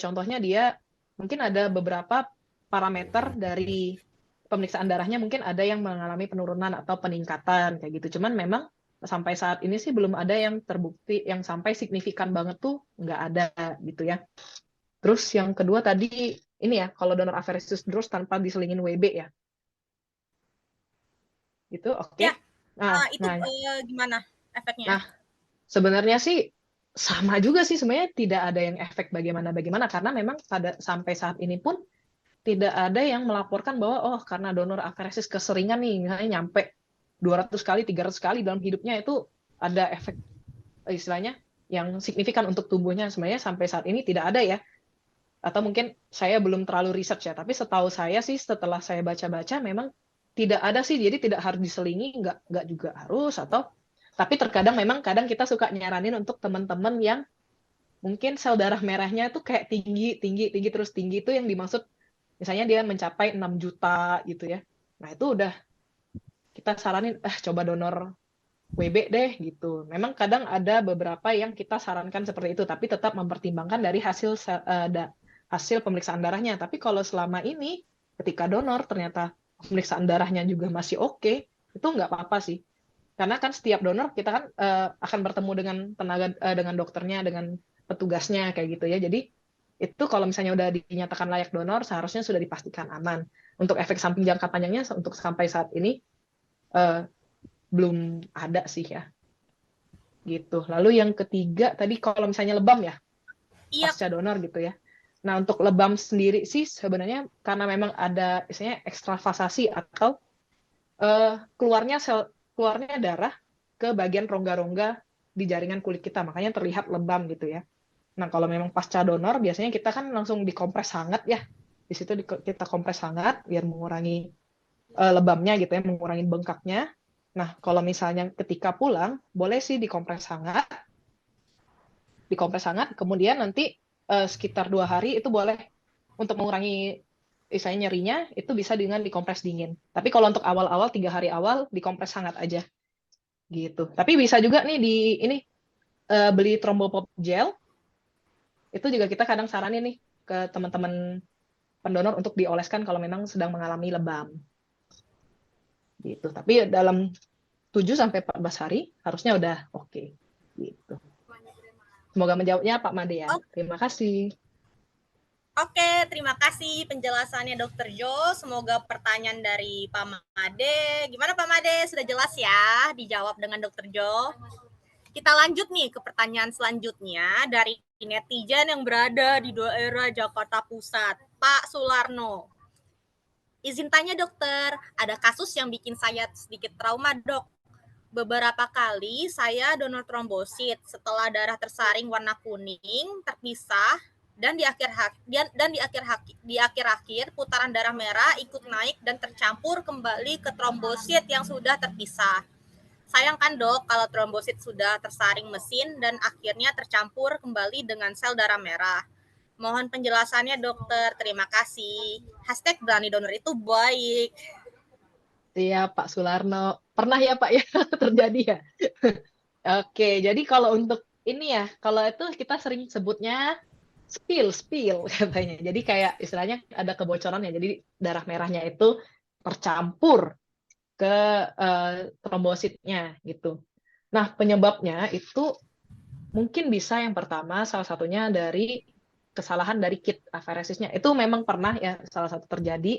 contohnya dia mungkin ada beberapa parameter dari pemeriksaan darahnya mungkin ada yang mengalami penurunan atau peningkatan kayak gitu. Cuman memang sampai saat ini sih belum ada yang terbukti yang sampai signifikan banget tuh nggak ada gitu ya. Terus yang kedua tadi ini ya, kalau donor aferesis terus tanpa diselingin WB ya. Gitu, oke. Ya. Nah, gimana efeknya? Nah, sebenarnya sih sama juga sih sebenarnya tidak ada yang efek bagaimana karena memang sampai saat ini pun tidak ada yang melaporkan bahwa karena donor aferesis keseringan nih misalnya nyampe 200 kali, 300 kali dalam hidupnya itu ada efek istilahnya yang signifikan untuk tubuhnya. Sebenarnya sampai saat ini tidak ada ya. Atau mungkin saya belum terlalu research ya, tapi setahu saya sih setelah saya baca-baca memang tidak ada sih, jadi tidak harus diselingi, nggak juga harus, tapi terkadang memang kadang kita suka nyaranin untuk teman-teman yang mungkin sel darah merahnya tuh kayak tinggi terus tinggi itu yang dimaksud misalnya dia mencapai 6 juta gitu ya. Nah, itu udah kita saranin coba donor WB deh gitu. Memang kadang ada beberapa yang kita sarankan seperti itu, tapi tetap mempertimbangkan dari hasil pemeriksaan darahnya. Tapi kalau selama ini ketika donor ternyata pemeriksaan darahnya juga masih oke, itu nggak apa-apa sih. Karena kan setiap donor kita kan akan bertemu dengan dengan dokternya, dengan petugasnya kayak gitu ya. Jadi itu kalau misalnya udah dinyatakan layak donor, seharusnya sudah dipastikan aman. Untuk efek samping jangka panjangnya untuk sampai saat ini belum ada sih ya. Gitu. Lalu yang ketiga tadi kalau misalnya lebam ya, pasca donor gitu ya. Nah, untuk lebam sendiri sih sebenarnya karena memang ada istilahnya ekstravasasi atau keluarnya darah ke bagian rongga-rongga di jaringan kulit kita, makanya terlihat lebam gitu ya. Nah, kalau memang pasca donor biasanya kita kan langsung dikompres hangat ya. Di situ kita kompres hangat biar mengurangi lebamnya gitu ya, mengurangi bengkaknya. Nah, kalau misalnya ketika pulang boleh sih dikompres hangat, kemudian nanti sekitar 2 hari itu boleh untuk mengurangi istilahnya nyerinya, itu bisa dengan dikompres dingin. Tapi kalau untuk awal-awal 3 hari awal dikompres hangat aja gitu. Tapi bisa juga nih beli thrombopop gel, itu juga kita kadang saranin nih ke teman-teman pendonor untuk dioleskan kalau memang sedang mengalami lebam gitu. Tapi dalam 7-14 hari harusnya udah oke. Gitu. Semoga menjawabnya Pak Made ya. Terima kasih. Oke, terima kasih penjelasannya Dr. Jo. Semoga pertanyaan dari Pak Made. Gimana Pak Made? Sudah jelas ya dijawab dengan Dr. Jo? Kita lanjut nih ke pertanyaan selanjutnya dari netizen yang berada di daerah Jakarta Pusat. Pak Sularno. Izin tanya dokter, ada kasus yang bikin saya sedikit trauma dok. Beberapa kali saya donor trombosit setelah darah tersaring warna kuning terpisah dan di akhir putaran darah merah ikut naik dan tercampur kembali ke trombosit yang sudah terpisah. Sayang kan dok kalau trombosit sudah tersaring mesin dan akhirnya tercampur kembali dengan sel darah merah. Mohon penjelasannya dokter, terima kasih. #berani donor itu baik. Iya Pak Sularno, pernah ya Pak ya terjadi ya? Oke, jadi kalau untuk ini ya, kalau itu kita sering sebutnya spill katanya. Jadi kayak istilahnya ada kebocoran ya, jadi darah merahnya itu tercampur ke trombositnya gitu. Nah, penyebabnya itu mungkin bisa yang pertama salah satunya dari kesalahan dari kit aferesisnya. Itu memang pernah ya salah satu terjadi.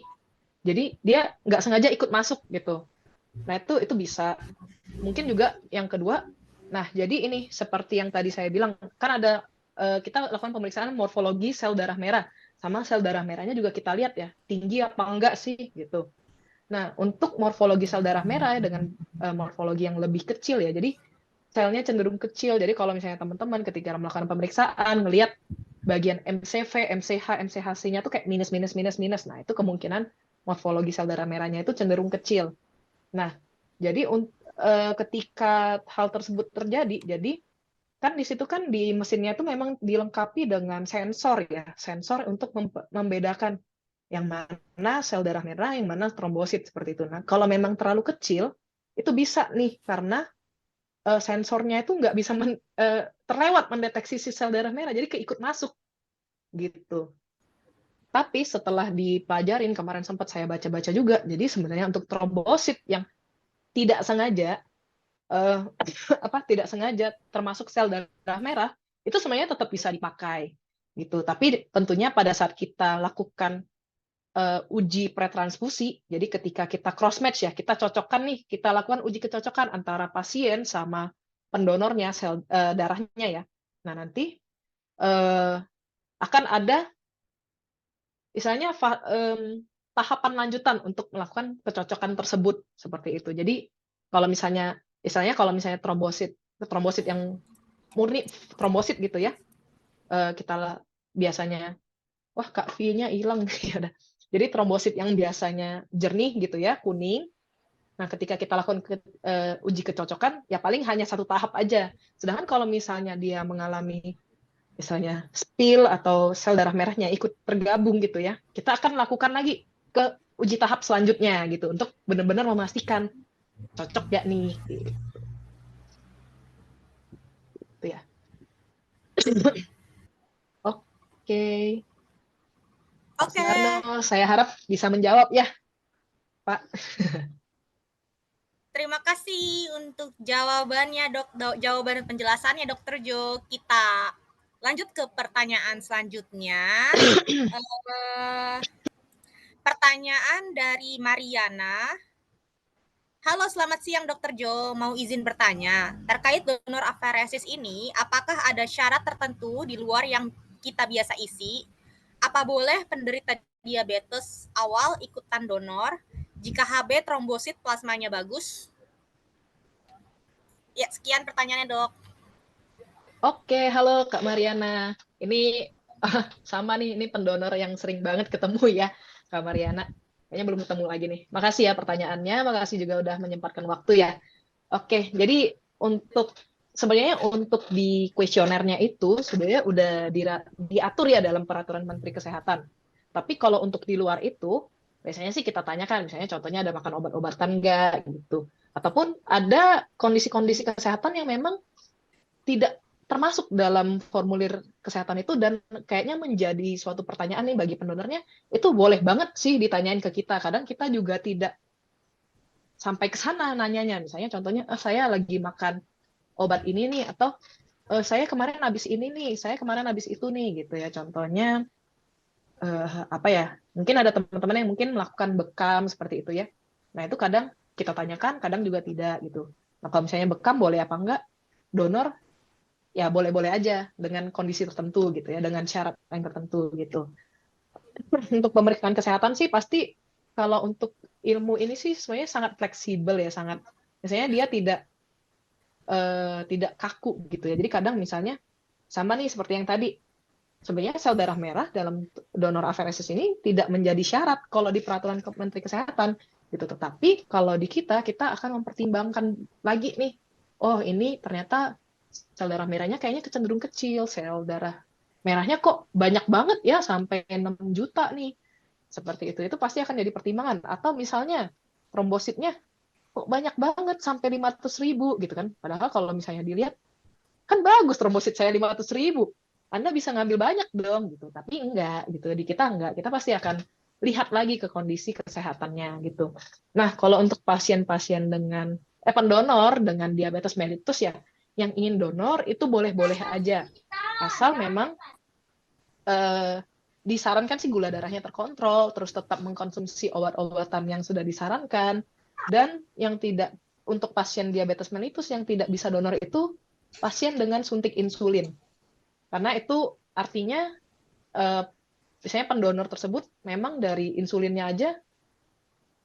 Jadi dia nggak sengaja ikut masuk gitu. Nah itu bisa. Mungkin juga yang kedua, nah jadi ini seperti yang tadi saya bilang, kan ada kita lakukan pemeriksaan morfologi sel darah merah. Sama sel darah merahnya juga kita lihat ya, tinggi apa enggak sih gitu. Nah untuk morfologi sel darah merah dengan morfologi yang lebih kecil ya, jadi selnya cenderung kecil. Jadi kalau misalnya teman-teman ketika melakukan pemeriksaan, ngelihat bagian MCV, MCH, MCHC-nya tuh kayak minus. Nah itu kemungkinan morfologi sel darah merahnya itu cenderung kecil. Nah, jadi ketika hal tersebut terjadi, jadi kan di situ kan di mesinnya itu memang dilengkapi dengan sensor ya, sensor untuk membedakan yang mana sel darah merah, yang mana trombosit seperti itu. Nah, kalau memang terlalu kecil, itu bisa nih karena sensornya itu nggak bisa terlewat mendeteksi si sel darah merah, jadi keikut masuk gitu. Tapi setelah dipelajarin, kemarin sempat saya baca-baca juga, jadi sebenarnya untuk trombosit yang tidak sengaja, tidak sengaja termasuk sel darah merah, itu sebenarnya tetap bisa dipakai. Gitu. Tapi tentunya pada saat kita lakukan uji pretransfusi, jadi ketika kita cross-match ya, kita cocokkan nih, kita lakukan uji kecocokan antara pasien sama pendonornya, sel darahnya ya. Nah nanti akan ada misalnya tahapan lanjutan untuk melakukan kecocokan tersebut seperti itu. Jadi kalau misalnya trombosit yang murni trombosit gitu ya, kita biasanya wah Kak V-nya hilang ya. Jadi trombosit yang biasanya jernih gitu ya, kuning. Nah, ketika kita lakukan uji kecocokan, ya paling hanya satu tahap aja. Sedangkan kalau misalnya dia mengalami misalnya spill atau sel darah merahnya ikut tergabung gitu ya, kita akan lakukan lagi ke uji tahap selanjutnya gitu untuk benar-benar memastikan cocok gak nih gitu ya. Oke. Saya harap bisa menjawab ya. Pak. Terima kasih untuk jawabannya, jawaban dan penjelasannya, Dokter Jo. Kita lanjut ke pertanyaan selanjutnya. Pertanyaan dari Mariana. Halo, selamat siang Dokter Jo. Mau izin bertanya, terkait donor aferesis ini, apakah ada syarat tertentu di luar yang kita biasa isi? Apa boleh penderita diabetes awal ikutan donor jika HB trombosit plasmanya bagus? Ya, sekian pertanyaannya, Dok. Oke, halo Kak Mariana. Ini sama nih, ini pendonor yang sering banget ketemu ya, Kak Mariana. Kayaknya belum ketemu lagi nih. Makasih ya pertanyaannya, makasih juga udah menyempatkan waktu ya. Oke, jadi sebenarnya untuk di kuesionernya itu sebenarnya udah diatur ya dalam peraturan Menteri Kesehatan. Tapi kalau untuk di luar itu, biasanya sih kita tanyakan, misalnya contohnya ada makan obat-obatan enggak gitu. Ataupun ada kondisi-kondisi kesehatan yang memang tidak termasuk dalam formulir kesehatan itu dan kayaknya menjadi suatu pertanyaan nih bagi pendonornya, itu boleh banget sih ditanyain ke kita. Kadang kita juga tidak sampai ke sana nanyanya. Misalnya contohnya, saya lagi makan obat ini nih, atau saya kemarin habis ini nih, saya kemarin habis itu nih, gitu ya. Contohnya, apa ya, mungkin ada teman-teman yang mungkin melakukan bekam seperti itu ya. Nah, itu kadang kita tanyakan, kadang juga tidak gitu. Nah, kalau misalnya bekam boleh apa enggak, donor ya boleh-boleh aja dengan kondisi tertentu gitu ya, dengan syarat yang tertentu gitu. Untuk pemeriksaan kesehatan sih pasti kalau untuk ilmu ini sih sebenarnya sangat fleksibel ya, sangat misalnya dia tidak kaku gitu ya. Jadi kadang misalnya sama nih seperti yang tadi, sebenarnya sel darah merah dalam donor aferesis ini tidak menjadi syarat kalau di peraturan Menteri Kesehatan gitu. Tetapi kalau di kita akan mempertimbangkan lagi nih, oh ini ternyata sel darah merahnya kayaknya cenderung kecil, sel darah merahnya kok banyak banget ya sampai 6 juta nih. Seperti itu pasti akan jadi pertimbangan. Atau misalnya trombositnya kok banyak banget sampai 500.000 gitu kan. Padahal kalau misalnya dilihat, kan bagus trombosit saya 500.000. Anda bisa ngambil banyak dong gitu. Tapi enggak gitu. Di kita enggak. Kita pasti akan lihat lagi ke kondisi kesehatannya gitu. Nah, kalau untuk pasien-pasien dengan pendonor dengan diabetes mellitus ya, yang ingin donor itu boleh-boleh aja, asal memang disarankan sih gula darahnya terkontrol, terus tetap mengkonsumsi obat-obatan yang sudah disarankan, dan yang tidak, untuk pasien diabetes mellitus yang tidak bisa donor itu pasien dengan suntik insulin, karena itu artinya misalnya pendonor tersebut memang dari insulinnya aja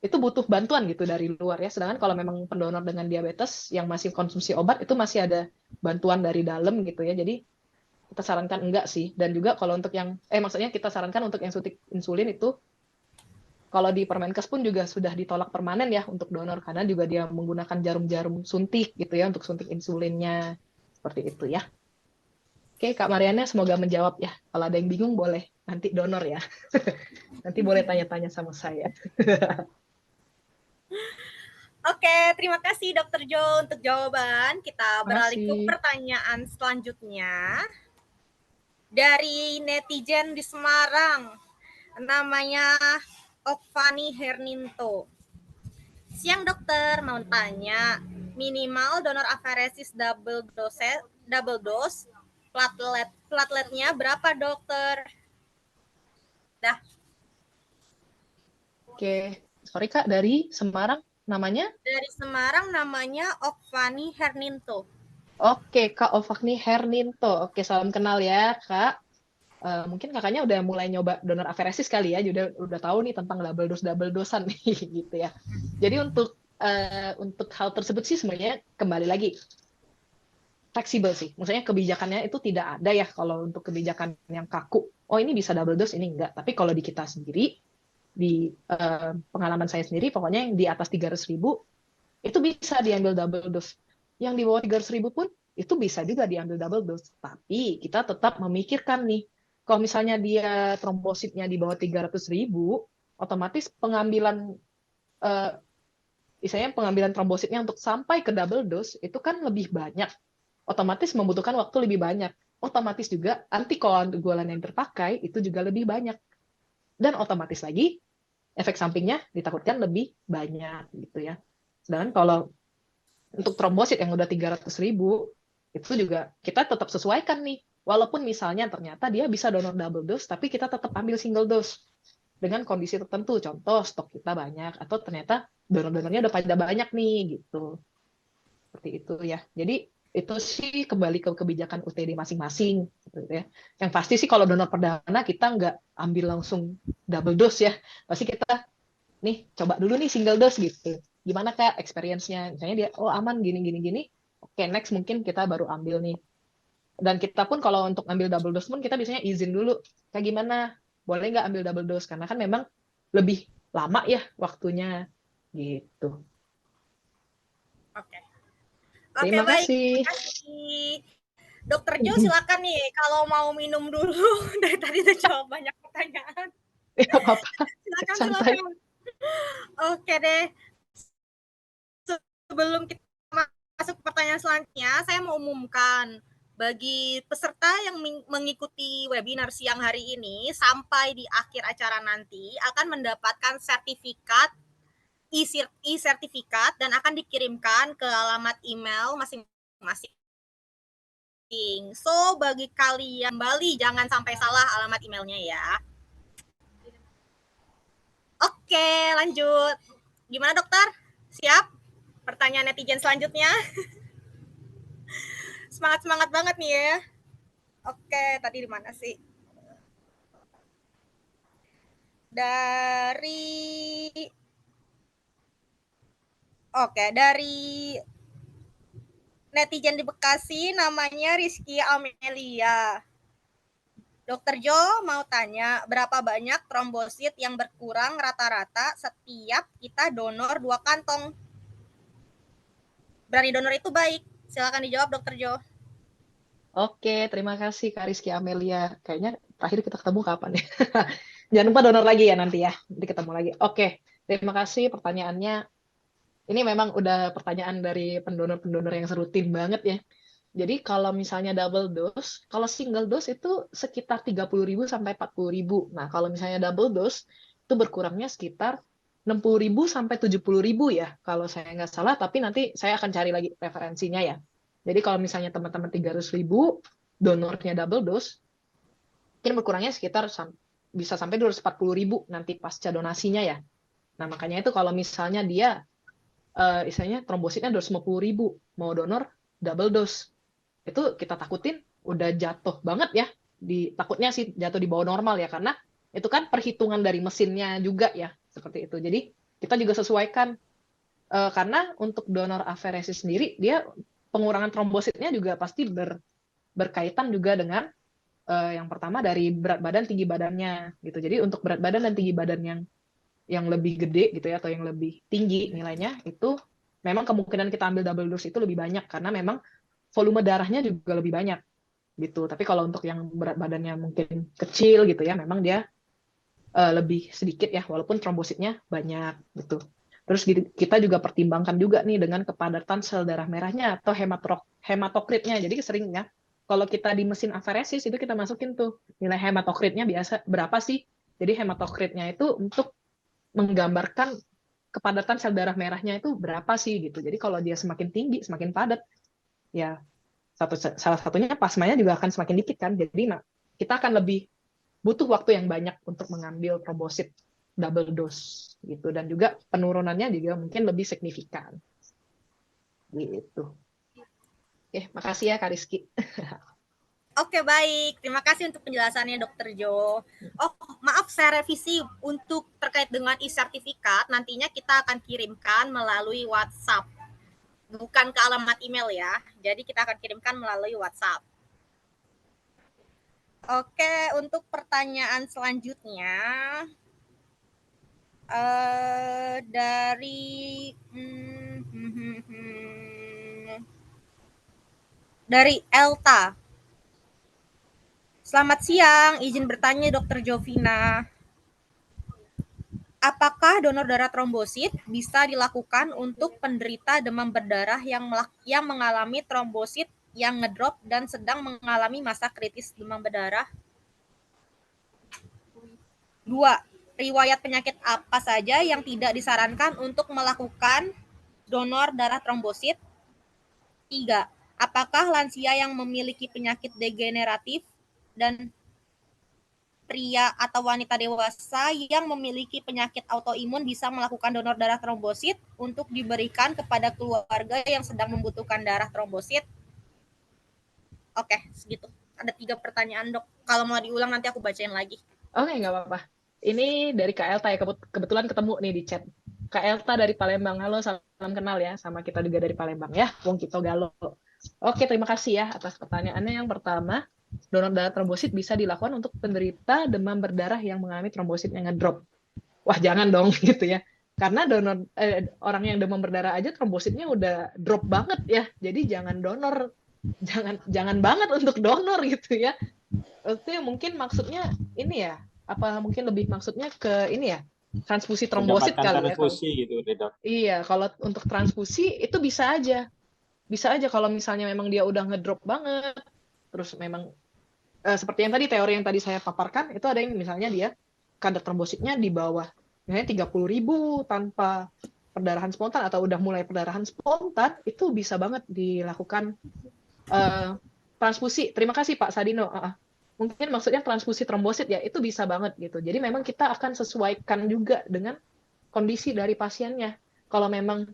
itu butuh bantuan gitu dari luar ya. Sedangkan kalau memang pendonor dengan diabetes yang masih konsumsi obat itu masih ada bantuan dari dalam gitu ya. Jadi kita sarankan enggak sih. Dan juga kalau untuk yang maksudnya kita sarankan untuk yang suntik insulin itu kalau di Permenkes pun juga sudah ditolak permanen ya untuk donor karena juga dia menggunakan jarum-jarum suntik gitu ya untuk suntik insulinnya. Seperti itu ya. Oke, Kak Mariana semoga menjawab ya. Kalau ada yang bingung boleh nanti donor ya. Nanti boleh tanya-tanya sama saya. Oke, terima kasih Dokter Jo untuk jawaban. Kita beralih ke pertanyaan selanjutnya. Dari netizen di Semarang, namanya Okvani Herninto. Siang dokter, mau tanya, minimal donor aferesis double dose, plateletnya berapa dokter? Dah. Oke, sorry Kak, dari Semarang namanya? Dari Semarang namanya Okvani Herninto. Oke, Kak Okvani Herninto. Oke, salam kenal ya, Kak. Mungkin kakaknya udah mulai nyoba donor aferesis kali ya, udah tahu nih tentang double dosean nih gitu ya. Jadi untuk hal tersebut sih sebenarnya kembali lagi fleksibel sih. Maksudnya kebijakannya itu tidak ada ya kalau untuk kebijakan yang kaku. Oh ini bisa double dose, ini enggak. Tapi kalau di kita sendiri, di pengalaman saya sendiri, pokoknya yang di atas 300.000 itu bisa diambil double dose. Yang di bawah 300.000 pun itu bisa juga diambil double dose. Tapi kita tetap memikirkan nih, kalau misalnya dia trombositnya di bawah 300.000, otomatis pengambilan misalnya pengambilan trombositnya untuk sampai ke double dose itu kan lebih banyak. Otomatis membutuhkan waktu lebih banyak. Otomatis juga antikoagulan yang terpakai itu juga lebih banyak. Dan otomatis lagi efek sampingnya ditakutkan lebih banyak gitu ya. Sedangkan kalau untuk trombosit yang udah 300.000 itu juga kita tetap sesuaikan nih. Walaupun misalnya ternyata dia bisa donor double dose, tapi kita tetap ambil single dose dengan kondisi tertentu. Contoh stok kita banyak atau ternyata donor-donornya udah pada banyak nih gitu. Seperti itu ya. Jadi itu sih kembali ke kebijakan UTD masing-masing gitu ya. Yang pasti sih kalau donor perdana kita nggak ambil langsung double dose ya. Pasti kita nih coba dulu nih single dose gitu. Gimana Kak experience-nya? Misalnya dia oh aman gini gini gini. Oke, next mungkin kita baru ambil nih. Dan kita pun kalau untuk ambil double dose pun kita biasanya izin dulu. Kayak gimana? Boleh nggak ambil double dose? Karena kan memang lebih lama ya waktunya gitu. Oke. Terima Baik. kasih. Terima kasih. Dokter Jo silakan nih kalau mau minum dulu. Dari tadi udah jawab banyak pertanyaan. Ya apa-apa. Silakan. Oke deh. Sebelum kita masuk ke pertanyaan selanjutnya, saya mau umumkan bagi peserta yang mengikuti webinar siang hari ini sampai di akhir acara nanti akan mendapatkan sertifikat e-sertifikat dan akan dikirimkan ke alamat email masing-masing. So, bagi kalian kembali jangan sampai salah alamat emailnya ya. Oke, lanjut. Gimana dokter? Siap? Pertanyaan netizen selanjutnya. Semangat-semangat banget nih ya. Oke, tadi di mana sih? Dari netizen di Bekasi namanya Rizky Amelia. Dokter Jo mau tanya, berapa banyak trombosit yang berkurang rata-rata setiap kita donor 2 kantong? Berani donor itu baik. Silakan dijawab Dokter Jo. Oke, terima kasih Kak Rizky Amelia. Kayaknya terakhir kita ketemu kapan ya? Jangan lupa donor lagi ya nanti ya. Nanti ketemu lagi. Oke, terima kasih pertanyaannya. Ini memang udah pertanyaan dari pendonor-pendonor yang serutin banget ya. Jadi kalau misalnya double dose, kalau single dose itu sekitar 30.000 sampai 40.000. Nah, kalau misalnya double dose itu berkurangnya sekitar 60.000 sampai 70.000 ya, kalau saya nggak salah. Tapi nanti saya akan cari lagi referensinya ya. Jadi kalau misalnya teman-teman 300.000 donornya double dose, mungkin berkurangnya sekitar bisa sampai 240.000 nanti pasca donasinya ya. Nah, makanya itu kalau misalnya dia istilahnya trombositnya 250.000 mau donor double dose, itu kita takutin udah jatuh banget ya, takutnya sih jatuh di bawah normal ya, karena itu kan perhitungan dari mesinnya juga ya, seperti itu. Jadi kita juga sesuaikan karena untuk donor aferesis sendiri dia pengurangan trombositnya juga pasti berkaitan juga dengan yang pertama dari berat badan tinggi badannya gitu. Jadi untuk berat badan dan tinggi badan yang lebih gede gitu ya, atau yang lebih tinggi nilainya, itu memang kemungkinan kita ambil double dose itu lebih banyak karena memang volume darahnya juga lebih banyak gitu. Tapi kalau untuk yang berat badannya mungkin kecil gitu ya, memang dia lebih sedikit ya, walaupun trombositnya banyak gitu. Terus kita juga pertimbangkan juga nih dengan kepadatan sel darah merahnya atau hematokritnya. Jadi seringnya kalau kita di mesin aferesis itu kita masukin tuh nilai hematokritnya biasa berapa sih. Jadi hematokritnya itu untuk menggambarkan kepadatan sel darah merahnya itu berapa sih gitu. Jadi kalau dia semakin tinggi, semakin padat, ya salah satunya plasmanya juga akan semakin dikit kan. Jadi kita akan lebih butuh waktu yang banyak untuk mengambil trombosit double dose gitu, dan juga penurunannya juga mungkin lebih signifikan gitu. Oke, makasih ya Kak Rizky. Oke, baik. Terima kasih untuk penjelasannya Dokter Jo. Oh, maaf saya revisi untuk terkait dengan e-sertifikat, nantinya kita akan kirimkan melalui WhatsApp. Bukan ke alamat email ya. Jadi kita akan kirimkan melalui WhatsApp. Oke, untuk pertanyaan selanjutnya dari Elta. Selamat siang, izin bertanya Dokter Jovina. Apakah donor darah trombosit bisa dilakukan untuk penderita demam berdarah yang mengalami trombosit yang ngedrop dan sedang mengalami masa kritis demam berdarah? 2. riwayat penyakit apa saja yang tidak disarankan untuk melakukan donor darah trombosit? 3. Apakah lansia yang memiliki penyakit degeneratif dan pria atau wanita dewasa yang memiliki penyakit autoimun bisa melakukan donor darah trombosit untuk diberikan kepada keluarga yang sedang membutuhkan darah trombosit? Oke, segitu. Ada 3 pertanyaan, Dok. Kalau mau diulang nanti aku bacain lagi. Oke, nggak apa-apa. Ini dari Kak Elta ya, kebetulan ketemu nih di chat. Kak Elta dari Palembang. Halo, salam kenal ya, sama kita juga dari Palembang ya, Wong Kito Galo. Oke, terima kasih ya atas pertanyaannya. Yang pertama, donor darah trombosit bisa dilakukan untuk penderita demam berdarah yang mengalami trombosit yang ngedrop. Wah, jangan dong gitu ya. Karena orang yang demam berdarah aja trombositnya udah drop banget ya. Jadi jangan donor. Jangan banget untuk donor gitu ya. Itu mungkin maksudnya ini ya. Apa mungkin lebih maksudnya ke ini ya? Transfusi trombosit kali ya. Transfusi gitu, Dok. Iya, kalau untuk transfusi itu bisa aja. Bisa aja kalau misalnya memang dia udah ngedrop banget. Terus memang seperti yang tadi teori yang tadi saya paparkan, itu ada yang misalnya dia kadar trombositnya di bawah misalnya 30.000 tanpa perdarahan spontan atau udah mulai perdarahan spontan, itu bisa banget dilakukan transfusi. Terima kasih Pak Sadino. Mungkin maksudnya transfusi trombosit ya, itu bisa banget gitu. Jadi memang kita akan sesuaikan juga dengan kondisi dari pasiennya. Kalau memang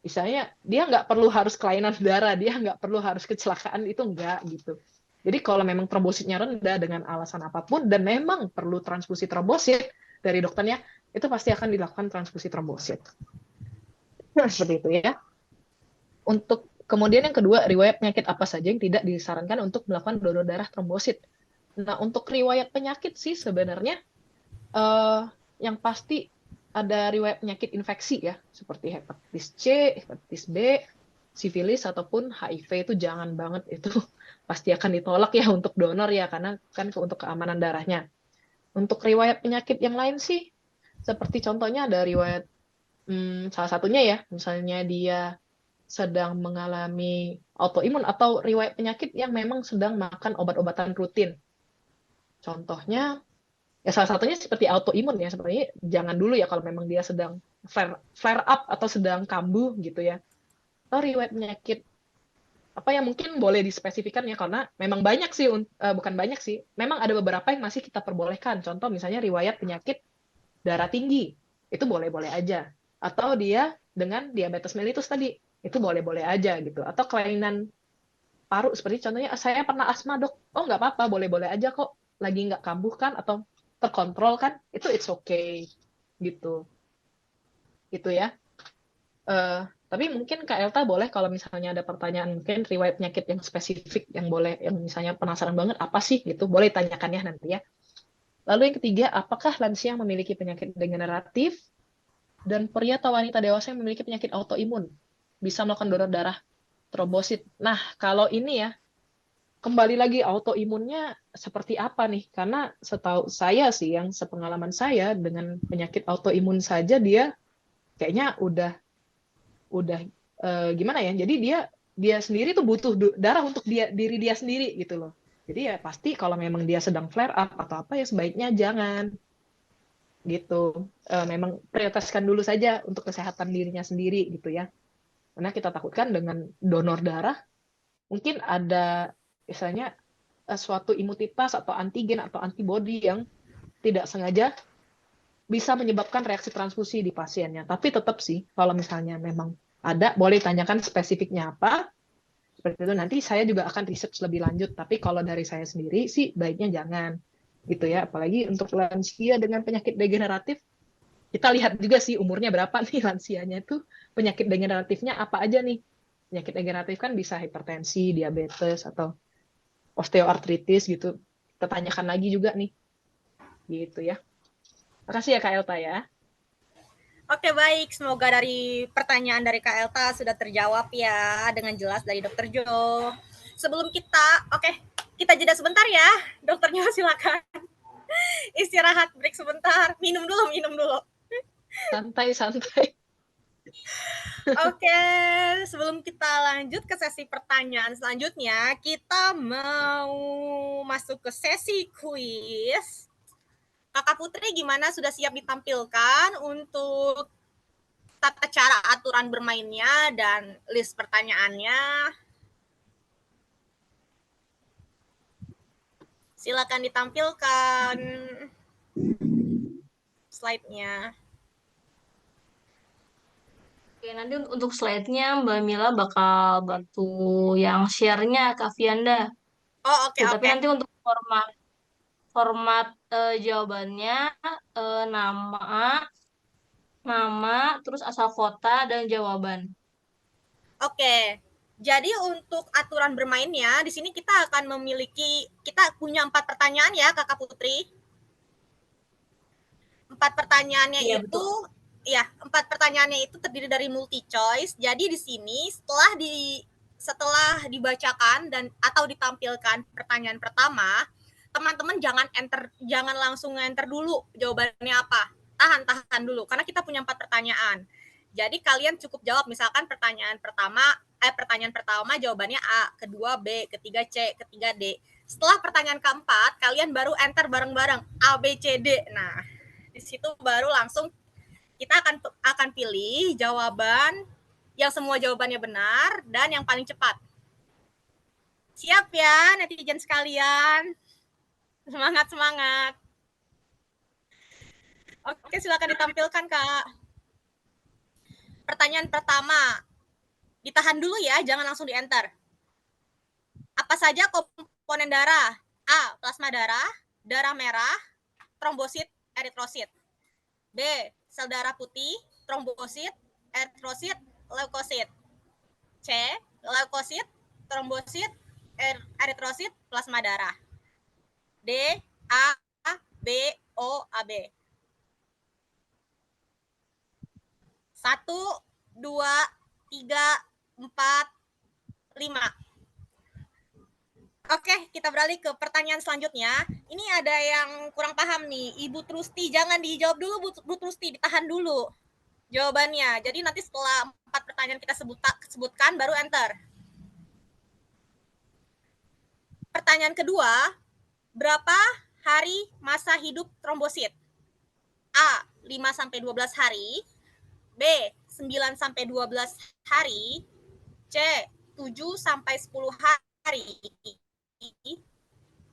misalnya dia nggak perlu harus kelainan darah, dia nggak perlu harus kecelakaan, itu nggak gitu. Jadi kalau memang trombositnya rendah dengan alasan apapun dan memang perlu transfusi trombosit dari dokternya, itu pasti akan dilakukan transfusi trombosit. Nah, seperti itu ya. Untuk kemudian yang kedua, riwayat penyakit apa saja yang tidak disarankan untuk melakukan donor darah trombosit. Nah, untuk riwayat penyakit sih sebenarnya yang pasti ada riwayat penyakit infeksi ya, seperti hepatitis C, hepatitis B, sifilis ataupun HIV, itu jangan banget, itu pasti akan ditolak ya untuk donor ya, karena kan untuk keamanan darahnya. Untuk riwayat penyakit yang lain sih, seperti contohnya ada riwayat salah satunya ya, misalnya dia sedang mengalami autoimun atau riwayat penyakit yang memang sedang makan obat-obatan rutin. Contohnya, ya salah satunya seperti autoimun ya, sebenarnya jangan dulu ya kalau memang dia sedang flare up atau sedang kambuh gitu ya. Atau riwayat penyakit apa yang mungkin boleh dispesifikan ya, karena memang banyak sih, bukan banyak sih, memang ada beberapa yang masih kita perbolehkan. Contoh misalnya riwayat penyakit darah tinggi, itu boleh-boleh aja. Atau dia dengan diabetes mellitus tadi, itu boleh-boleh aja gitu. Atau kelainan paru, seperti contohnya saya pernah asma dok, oh nggak apa-apa, boleh-boleh aja kok, lagi nggak kambuh kan, atau terkontrol kan, itu it's okay gitu. Gitu ya. Tapi mungkin Kak Elta boleh kalau misalnya ada pertanyaan mungkin riwayat penyakit yang spesifik yang boleh, yang misalnya penasaran banget apa sih gitu, boleh tanyakan ya nanti ya. Lalu yang ketiga, apakah lansia yang memiliki penyakit degeneratif dan pria atau wanita dewasa yang memiliki penyakit autoimun bisa melakukan donor darah trombosit? Nah, kalau ini ya, kembali lagi autoimunnya seperti apa nih? Karena setahu saya sih, yang sepengalaman saya dengan penyakit autoimun saja dia kayaknya udah gimana ya? Jadi dia sendiri tuh butuh darah untuk diri dia sendiri gitu loh. Jadi ya pasti kalau memang dia sedang flare up atau apa ya sebaiknya jangan gitu. Memang prioritaskan dulu saja untuk kesehatan dirinya sendiri gitu ya. Karena kita takutkan dengan donor darah mungkin ada misalnya suatu imunitas atau antigen atau antibodi yang tidak sengaja bisa menyebabkan reaksi transfusi di pasiennya. Tapi tetap sih, kalau misalnya memang ada, boleh tanyakan spesifiknya apa. Seperti itu, nanti saya juga akan research lebih lanjut. Tapi kalau dari saya sendiri sih, baiknya jangan. Gitu ya, apalagi untuk lansia dengan penyakit degeneratif, kita lihat juga sih umurnya berapa nih lansianya itu, penyakit degeneratifnya apa aja nih. Penyakit degeneratif kan bisa hipertensi, diabetes, atau osteoartritis gitu. Kita tanyakan lagi juga nih. Gitu ya. Makasih ya Kak Elta ya. Oke, baik. Semoga dari pertanyaan dari Kak Elta sudah terjawab ya dengan jelas dari Dokter Jo. Sebelum kita jeda sebentar ya. Dokternya silakan. Istirahat, break sebentar. Minum dulu. Santai. Oke, sebelum kita lanjut ke sesi pertanyaan selanjutnya, kita mau masuk ke sesi kuis. Kakak Putri gimana? Sudah siap ditampilkan untuk tata cara aturan bermainnya dan list pertanyaannya? Silakan ditampilkan slide-nya. Oke, nanti untuk slide-nya Mbak Mila bakal bantu yang share-nya Kak Fianda. Oh, oke, Oke, tapi oke. nanti untuk format format jawabannya nama, terus asal kota dan jawaban. Oke. Jadi untuk aturan bermainnya, di sini kita punya 4 pertanyaan ya, Kakak Putri. 4 pertanyaannya Iya, itu, betul. ya, 4 pertanyaannya itu terdiri dari multi choice. Jadi di sini setelah dibacakan dan atau ditampilkan pertanyaan pertama, teman-teman jangan langsung enter dulu jawabannya apa. Tahan dulu karena kita punya 4 pertanyaan. Jadi kalian cukup jawab misalkan pertanyaan pertama jawabannya A, kedua B, ketiga C, ketiga D. Setelah pertanyaan keempat, kalian baru enter bareng-bareng A, B, C, D. Nah, di situ baru langsung kita akan pilih jawaban yang semua jawabannya benar dan yang paling cepat. Siap ya netizen sekalian? Semangat. Oke, silakan ditampilkan, Kak. Pertanyaan pertama. Ditahan dulu ya, jangan langsung di-enter. Apa saja komponen darah? A. Plasma darah merah, trombosit, eritrosit. B. Sel darah putih, trombosit, eritrosit, leukosit. C. Leukosit, trombosit, eritrosit, plasma darah. D. A, B, O, AB. 1, 2, 3, 4, 5. Oke, kita beralih ke pertanyaan selanjutnya. Ini ada yang kurang paham nih. Ibu Trusti, jangan dijawab dulu, Bu Trusti. Ditahan dulu jawabannya. Jadi nanti setelah 4 pertanyaan kita sebutkan, baru enter. Pertanyaan kedua, berapa hari masa hidup trombosit? A. 5-12 hari. B. 9-12 hari. C. 7-10 hari.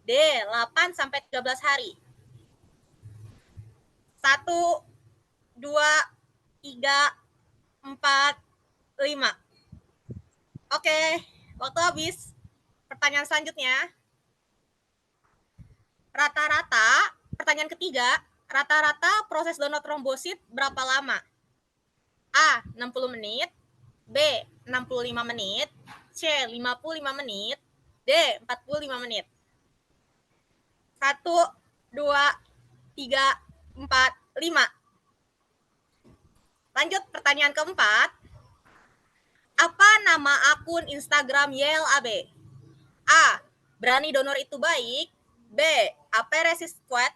D. 8-13 hari. 1, 2, 3, 4, 5. Oke, waktu habis. Pertanyaan selanjutnya. Pertanyaan ketiga, rata-rata proses donor trombosit berapa lama? A. 60 menit. B. 65 menit. C. 55 menit. D. 45 menit. 1, 2, 3, 4, 5. Lanjut pertanyaan keempat. Apa nama akun Instagram YLAB? A. Berani donor itu baik. B. Aperesis Squad.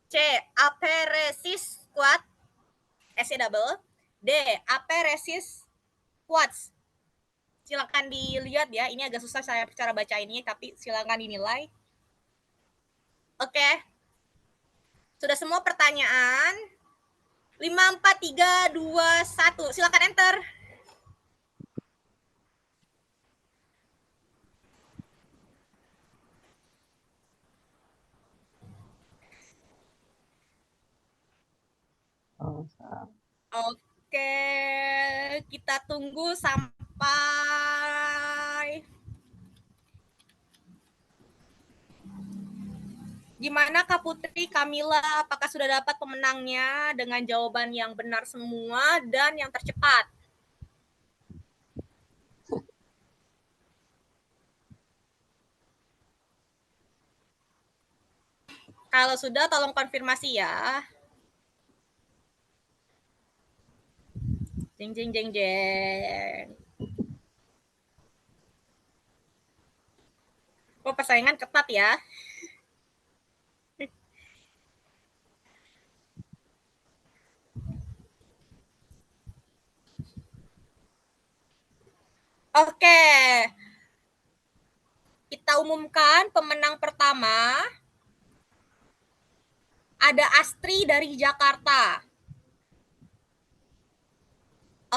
C. Aperesis Squad. S-nya double. D. Aperesis Squads. Silakan dilihat ya. Ini agak susah saya cara baca ini, tapi silakan dinilai. Oke. Sudah semua pertanyaan? 5, 4, 3, 2, 1. Silakan enter. Oke, kita tunggu sampai gimana Kak Putri, Kamila, apakah sudah dapat pemenangnya dengan jawaban yang benar semua dan yang tercepat? Kalau sudah, tolong konfirmasi ya. Jeng, jeng, jeng, jeng. Oh, persaingan ketat ya. Oke. Kita umumkan pemenang pertama Ada Astri dari Jakarta.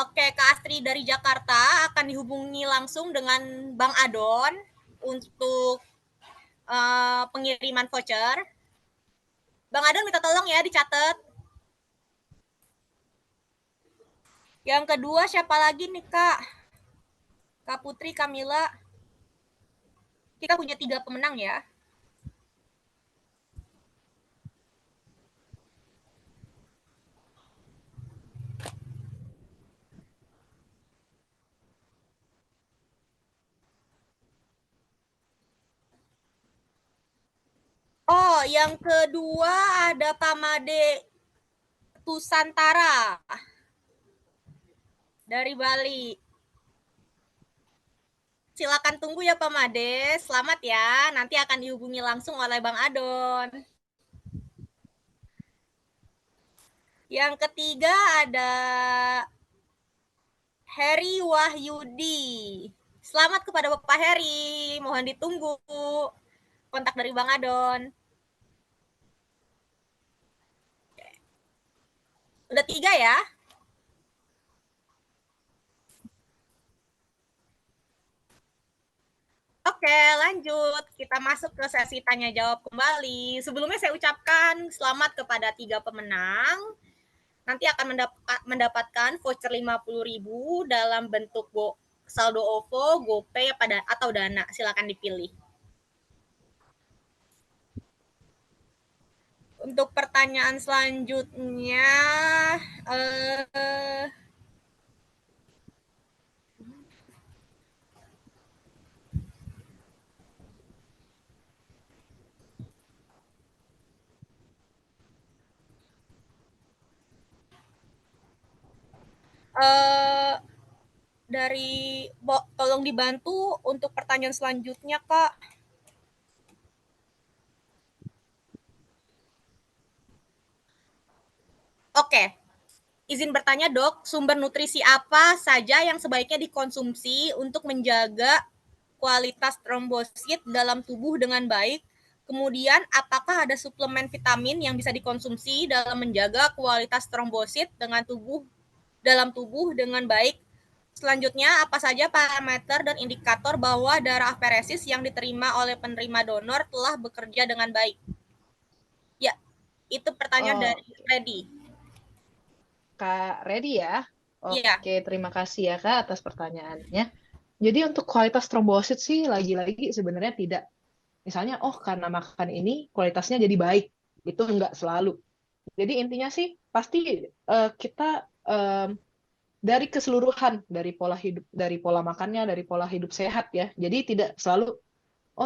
Oke, Kak Astri dari Jakarta akan dihubungi langsung dengan Bang Adon untuk pengiriman voucher. Bang Adon minta tolong ya dicatat. Yang kedua siapa lagi nih Kak? Kak Putri, Kamila. Kita punya 3 pemenang ya. Oh, yang kedua ada Pamade Tusantara dari Bali. Silakan tunggu ya Pak Made. Selamat ya. Nanti akan dihubungi langsung oleh Bang Adon. Yang ketiga ada Heri Wahyudi. Selamat kepada Bapak Heri. Mohon ditunggu kontak dari Bang Adon. Udah 3 ya? Oke, lanjut. Kita masuk ke sesi tanya jawab kembali. Sebelumnya saya ucapkan selamat kepada 3 pemenang. Nanti akan mendapatkan voucher 50.000 dalam bentuk saldo OVO, GoPay atau Dana. Silakan dipilih. Untuk pertanyaan selanjutnya, tolong dibantu untuk pertanyaan selanjutnya, Kak. Oke. Izin bertanya, Dok, sumber nutrisi apa saja yang sebaiknya dikonsumsi untuk menjaga kualitas trombosit dalam tubuh dengan baik? Kemudian, apakah ada suplemen vitamin yang bisa dikonsumsi dalam menjaga kualitas trombosit dalam tubuh dengan baik? Selanjutnya, apa saja parameter dan indikator bahwa darah aferesis yang diterima oleh penerima donor telah bekerja dengan baik? Ya, itu pertanyaan dari Freddy. Kak Redi ya. Iya. Oke, terima kasih ya Kak atas pertanyaannya. Jadi untuk kualitas trombosit sih lagi-lagi sebenarnya tidak. Misalnya, karena makan ini kualitasnya jadi baik. Itu enggak selalu. Jadi intinya sih pasti kita dari keseluruhan, dari pola hidup, dari pola makannya, dari pola hidup sehat ya. Jadi tidak selalu,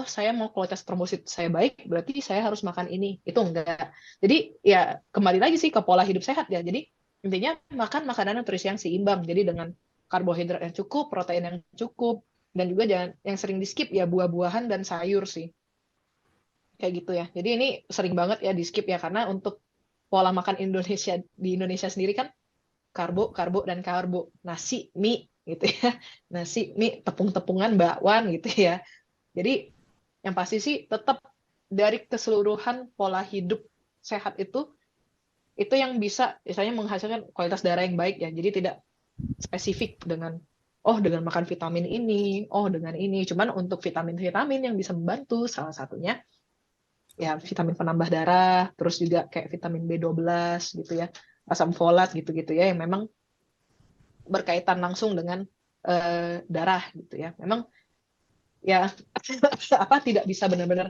saya mau kualitas trombosit saya baik, berarti saya harus makan ini. Itu enggak. Jadi ya kembali lagi sih ke pola hidup sehat ya. Jadi intinya makan makanan nutrisi yang seimbang. Jadi dengan karbohidrat yang cukup, protein yang cukup, dan juga jangan yang sering di skip ya buah-buahan dan sayur sih. Kayak gitu ya. Jadi ini sering banget ya di skip ya karena untuk pola makan Indonesia di Indonesia sendiri kan karbo dan karbo. Nasi, mie gitu ya. Nasi, mie, tepung-tepungan, bakwan gitu ya. Jadi yang pasti sih tetap dari keseluruhan pola hidup sehat itu yang bisa misalnya menghasilkan kualitas darah yang baik ya. Jadi tidak spesifik dengan dengan makan vitamin ini, dengan ini. Cuman untuk vitamin-vitamin yang bisa membantu salah satunya ya vitamin penambah darah, terus juga kayak vitamin B12 gitu ya, asam folat gitu-gitu ya yang memang berkaitan langsung dengan darah gitu ya. Memang ya tidak bisa benar-benar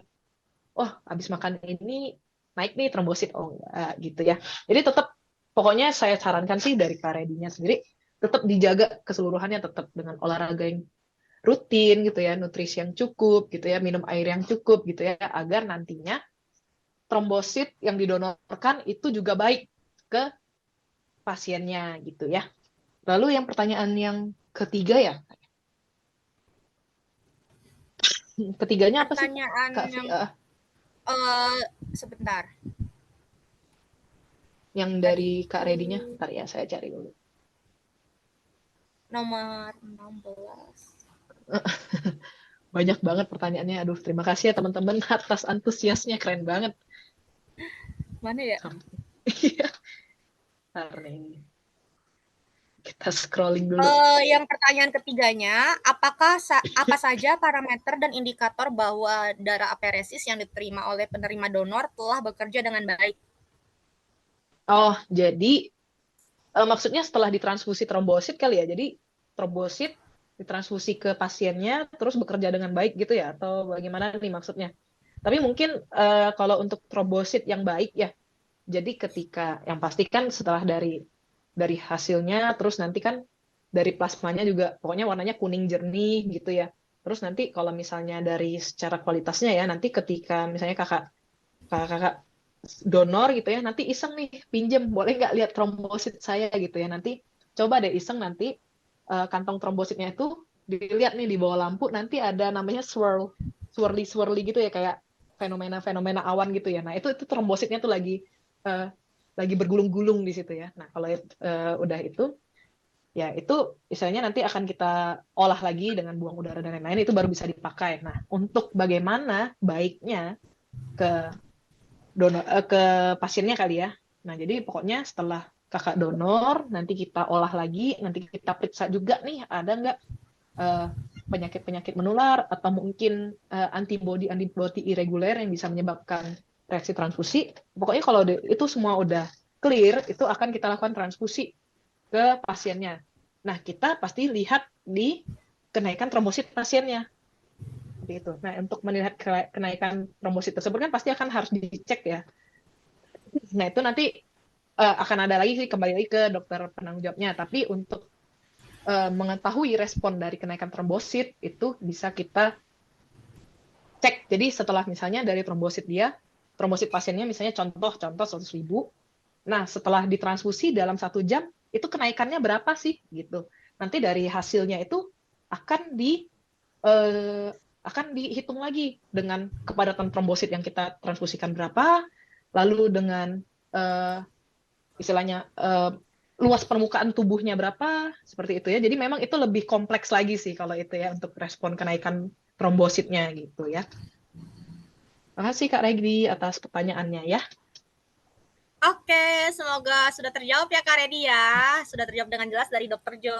habis makan ini naik nih trombosit enggak gitu ya. Jadi tetap pokoknya saya sarankan sih dari Kak Redinya sendiri tetap dijaga keseluruhannya, tetap dengan olahraga yang rutin gitu ya, nutrisi yang cukup gitu ya, minum air yang cukup gitu ya, agar nantinya trombosit yang didonorkan itu juga baik ke pasiennya gitu ya. Lalu yang pertanyaan yang ketiga ya. Ketiganya apa sih? Pertanyaan yang sebentar. Yang dari Kak Redinya, ntar ya saya cari dulu. Nomor 16. Banyak banget pertanyaannya. Aduh, terima kasih ya teman-teman atas antusiasnya, keren banget. Mana ya? Iya. Karena ini. Kita scrolling dulu. Yang pertanyaan ketiganya, apa saja parameter dan indikator bahwa darah aferesis yang diterima oleh penerima donor telah bekerja dengan baik? Oh, jadi maksudnya setelah ditransfusi trombosit kali ya. Jadi trombosit ditransfusi ke pasiennya terus bekerja dengan baik gitu ya, atau bagaimana nih maksudnya? Tapi mungkin kalau untuk trombosit yang baik ya, jadi ketika yang pasti kan setelah dari hasilnya, terus nanti kan dari plasmanya juga pokoknya warnanya kuning jernih gitu ya. Terus nanti kalau misalnya dari secara kualitasnya ya, nanti ketika misalnya kakak donor gitu ya, nanti iseng nih pinjem, boleh nggak lihat trombosit saya gitu ya. Nanti coba deh iseng nanti kantong trombositnya itu dilihat nih di bawah lampu, nanti ada namanya swirly gitu ya, kayak fenomena-fenomena awan gitu ya. Nah, itu trombositnya tuh lagi bergulung-gulung di situ ya. Nah, kalau udah itu, ya itu misalnya nanti akan kita olah lagi dengan buang udara dan lain-lain, itu baru bisa dipakai. Nah, untuk bagaimana baiknya ke ke pasiennya kali ya. Nah, jadi pokoknya setelah kakak donor, nanti kita olah lagi, nanti kita periksa juga nih, ada nggak penyakit-penyakit menular, atau mungkin antibody irreguler yang bisa menyebabkan reaksi transfusi. Pokoknya kalau itu semua udah clear, itu akan kita lakukan transfusi ke pasiennya. Nah, kita pasti lihat di kenaikan trombosit pasiennya. Seperti itu. Nah, untuk melihat kenaikan trombosit tersebut kan pasti akan harus dicek ya. Nah, itu nanti akan ada lagi sih, kembali lagi ke dokter penanggung jawabnya. Tapi untuk mengetahui respon dari kenaikan trombosit, itu bisa kita cek. Jadi setelah misalnya dari trombosit pasiennya misalnya contoh 100.000. Nah, setelah ditransfusi dalam 1 jam, itu kenaikannya berapa sih gitu. Nanti dari hasilnya itu akan dihitung lagi dengan kepadatan trombosit yang kita transfusikan berapa, lalu dengan istilahnya luas permukaan tubuhnya berapa, seperti itu ya. Jadi memang itu lebih kompleks lagi sih kalau itu ya, untuk respon kenaikan trombositnya gitu ya. Terima kasih Kak Regdi atas pertanyaannya ya. Oke, semoga sudah terjawab ya Kak Redi ya. Sudah terjawab dengan jelas dari Dokter Jo.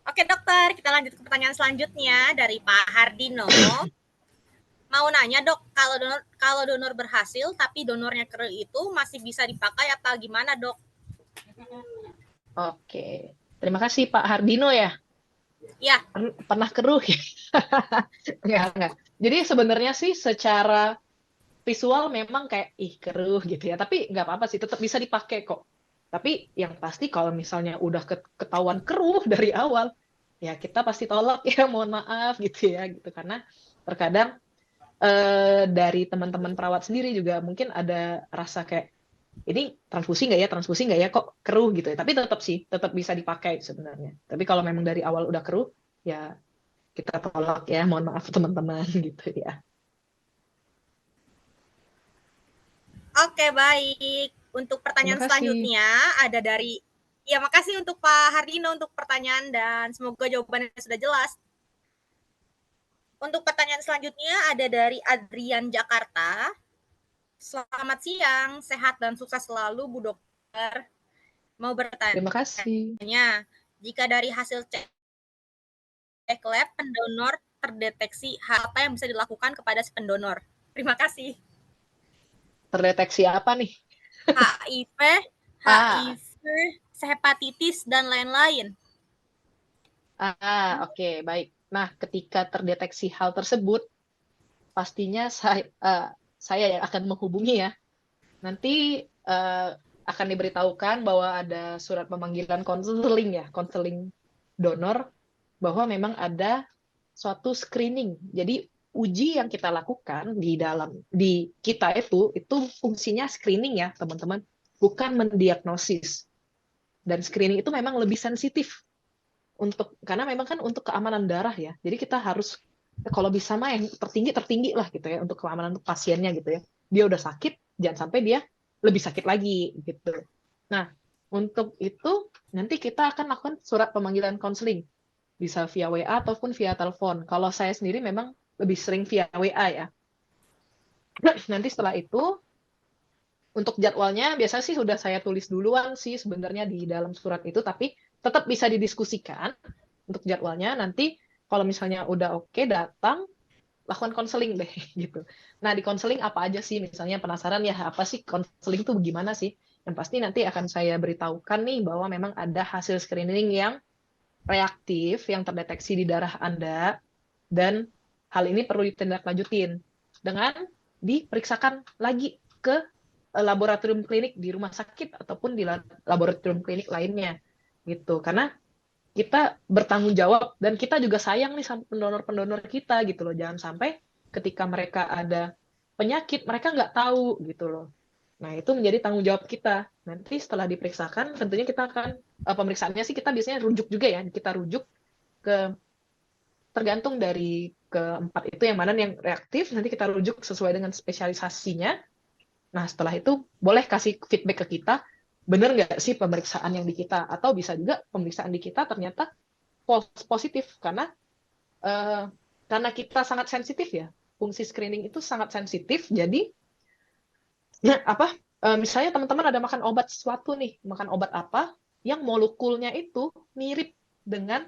Oke dokter, kita lanjut ke pertanyaan selanjutnya dari Pak Hardino. Mau nanya dok, kalau donor berhasil tapi donornya keruh itu masih bisa dipakai apa gimana dok? Oke, terima kasih Pak Hardino ya. Ya. Pernah keruh ya? Enggak. Jadi sebenarnya sih secara visual memang kayak keruh gitu ya, tapi nggak apa-apa sih, tetap bisa dipakai kok. Tapi yang pasti kalau misalnya udah ketahuan keruh dari awal, ya kita pasti tolak ya, mohon maaf gitu ya, gitu. Karena terkadang dari teman-teman perawat sendiri juga mungkin ada rasa kayak, ini transfusi nggak ya kok keruh gitu ya. Tapi tetap bisa dipakai sebenarnya. Tapi kalau memang dari awal udah keruh, ya kita tolak ya, mohon maaf teman-teman gitu ya. Oke, baik. Untuk pertanyaan selanjutnya ada dari, ya makasih untuk Pak Hardino untuk pertanyaan dan semoga jawabannya sudah jelas. Untuk pertanyaan selanjutnya ada dari Adrian Jakarta. Selamat siang, sehat dan sukses selalu Bu Dokter. Mau bertanya. Terima kasih. Jika dari hasil cek lab pendonor terdeteksi, hal apa yang bisa dilakukan kepada si pendonor? Terima kasih. Terdeteksi apa nih? HIV, hepatitis, dan lain-lain. Oke, baik. Nah, ketika terdeteksi hal tersebut, pastinya saya yang akan menghubungi ya. Nanti akan diberitahukan bahwa ada surat pemanggilan konseling donor, bahwa memang ada suatu screening. Jadi uji yang kita lakukan di kita itu fungsinya screening ya teman-teman, bukan mendiagnosis. Dan screening itu memang lebih sensitif karena memang kan untuk keamanan darah ya. Jadi kita harus kalau bisa mah yang tertinggi lah gitu ya, untuk keamanan untuk pasiennya gitu ya. Dia udah sakit, jangan sampai dia lebih sakit lagi gitu. Nah, untuk itu nanti kita akan lakukan surat pemanggilan konseling, bisa via WA ataupun via telepon. Kalau saya sendiri memang lebih sering via WA ya. Nanti setelah itu untuk jadwalnya biasa sih sudah saya tulis duluan sih sebenarnya di dalam surat itu, tapi tetap bisa didiskusikan untuk jadwalnya. Nanti kalau misalnya udah oke, datang, lakukan konseling deh gitu. Nah, di konseling apa aja sih? Misalnya penasaran ya, apa sih konseling itu gimana sih? Yang pasti nanti akan saya beritahukan nih bahwa memang ada hasil screening yang reaktif, yang terdeteksi di darah Anda, dan hal ini perlu ditindaklanjutin dengan diperiksakan lagi ke laboratorium klinik di rumah sakit ataupun di laboratorium klinik lainnya gitu, karena kita bertanggung jawab dan kita juga sayang nih sama pendonor-pendonor kita gitu loh, jangan sampai ketika mereka ada penyakit mereka nggak tahu gitu loh. Nah, itu menjadi tanggung jawab kita. Nanti setelah diperiksakan tentunya kita akan pemeriksaannya sih kita biasanya rujuk juga ya, kita rujuk ke tergantung dari keempat itu yang mana yang reaktif, nanti kita rujuk sesuai dengan spesialisasinya. Nah, setelah itu boleh kasih feedback ke kita, benar nggak sih pemeriksaan yang di kita, atau bisa juga pemeriksaan di kita ternyata false positif karena kita sangat sensitif ya, fungsi screening itu sangat sensitif. Jadi ya misalnya teman-teman ada makan obat sesuatu nih, makan obat apa yang molekulnya itu mirip dengan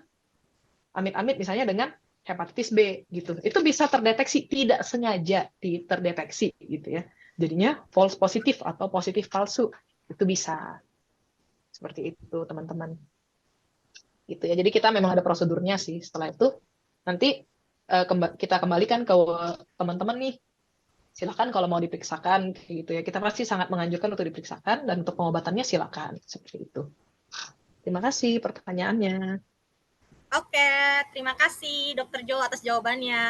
amit-amit misalnya dengan hepatitis B gitu, itu bisa terdeteksi tidak sengaja terdeteksi gitu ya. Jadinya false positif atau positif palsu itu bisa seperti itu teman-teman gitu ya. Jadi kita memang ada prosedurnya sih. Setelah itu nanti kita kembalikan ke teman-teman nih, silakan kalau mau diperiksakan gitu ya. Kita pasti sangat menganjurkan untuk diperiksakan, dan untuk pengobatannya silakan seperti itu. Terima kasih pertanyaannya. Oke, terima kasih Dokter Jo atas jawabannya.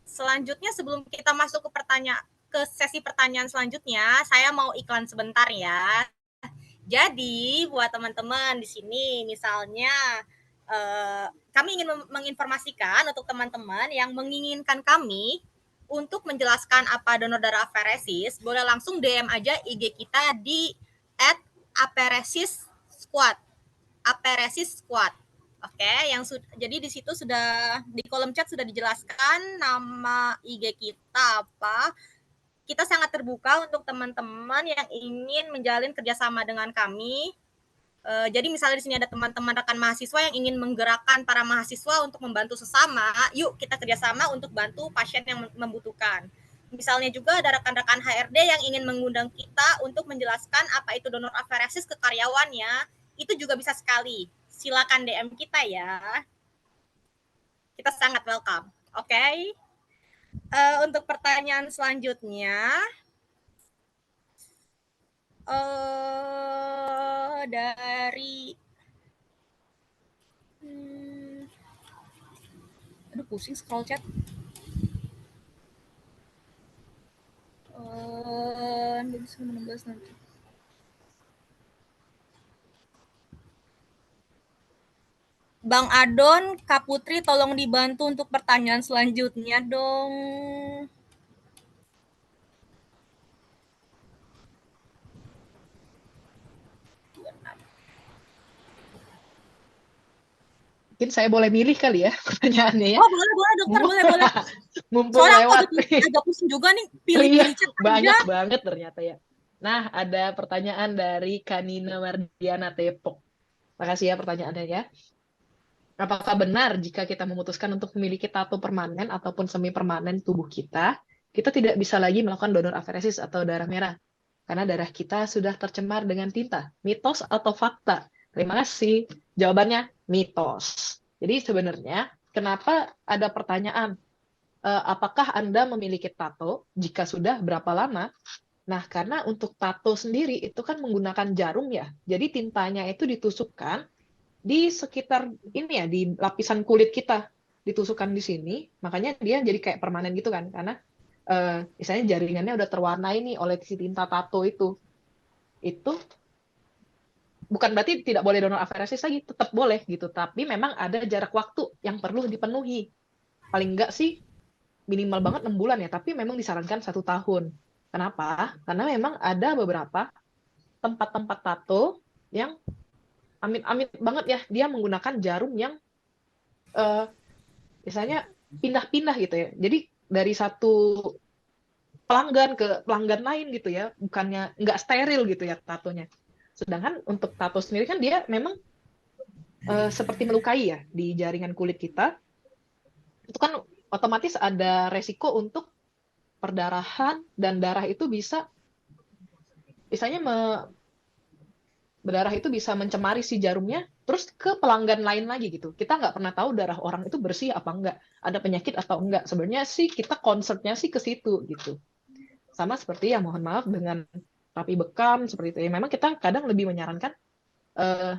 Selanjutnya sebelum kita masuk ke sesi pertanyaan selanjutnya, saya mau iklan sebentar ya. Jadi buat teman-teman di sini, misalnya kami ingin menginformasikan untuk teman-teman yang menginginkan kami untuk menjelaskan apa donor darah aferesis, boleh langsung DM aja IG kita di @aferesissquad. Aferesissquad. Oke, jadi di situ sudah di kolom chat sudah dijelaskan nama IG kita apa. Kita sangat terbuka untuk teman-teman yang ingin menjalin kerjasama dengan kami. Jadi misalnya di sini ada teman-teman rekan mahasiswa yang ingin menggerakkan para mahasiswa untuk membantu sesama, yuk kita kerjasama untuk bantu pasien yang membutuhkan. Misalnya juga ada rekan-rekan HRD yang ingin mengundang kita untuk menjelaskan apa itu donor aferesis ke karyawannya, itu juga bisa sekali. Silakan DM kita ya. Kita sangat welcome. Oke. Untuk pertanyaan selanjutnya, dari aduh pusing scroll chat. Bisa 16 nanti. Bang Adon, Kak Putri tolong dibantu untuk pertanyaan selanjutnya dong. Mungkin saya boleh milih kali ya pertanyaannya ya. Oh boleh dokter, boleh. Mumpung soalnya lewat. Aku agak pusing juga nih, pilih chat aja. Banyak banget ternyata ya. Nah, ada pertanyaan dari Kanina Mardiana Tepok. Makasih ya pertanyaannya ya. Apakah benar jika kita memutuskan untuk memiliki tato permanen ataupun semi permanen tubuh kita tidak bisa lagi melakukan donor aferesis atau darah merah karena darah kita sudah tercemar dengan tinta? Mitos atau fakta? Terima kasih. Jawabannya mitos. Jadi sebenarnya kenapa ada pertanyaan apakah Anda memiliki tato, jika sudah berapa lama? Nah, karena untuk tato sendiri itu kan menggunakan jarum ya. Jadi tintanya itu ditusukkan di sekitar ini ya, di lapisan kulit kita, ditusukkan di sini, makanya dia jadi kayak permanen gitu kan, karena misalnya jaringannya udah terwarnai nih oleh si tinta tato itu bukan berarti tidak boleh donor aferesis lagi, tetap boleh gitu, tapi memang ada jarak waktu yang perlu dipenuhi, paling enggak sih minimal banget 6 bulan ya, tapi memang disarankan 1 tahun. Kenapa? Karena memang ada beberapa tempat-tempat tato yang amit-amit banget ya, dia menggunakan jarum yang misalnya pindah-pindah gitu ya. Jadi dari satu pelanggan ke pelanggan lain gitu ya, bukannya nggak steril gitu ya tatonya. Sedangkan untuk tato sendiri kan dia memang seperti melukai ya di jaringan kulit kita, itu kan otomatis ada resiko untuk perdarahan, dan darah itu bisa, misalnya berdarah itu bisa mencemari si jarumnya terus ke pelanggan lain lagi gitu. Kita nggak pernah tahu darah orang itu bersih apa enggak, ada penyakit atau enggak. Sebenarnya sih kita concernnya sih ke situ gitu. Sama seperti ya, mohon maaf dengan rapi bekam seperti itu ya, memang kita kadang lebih menyarankan eh,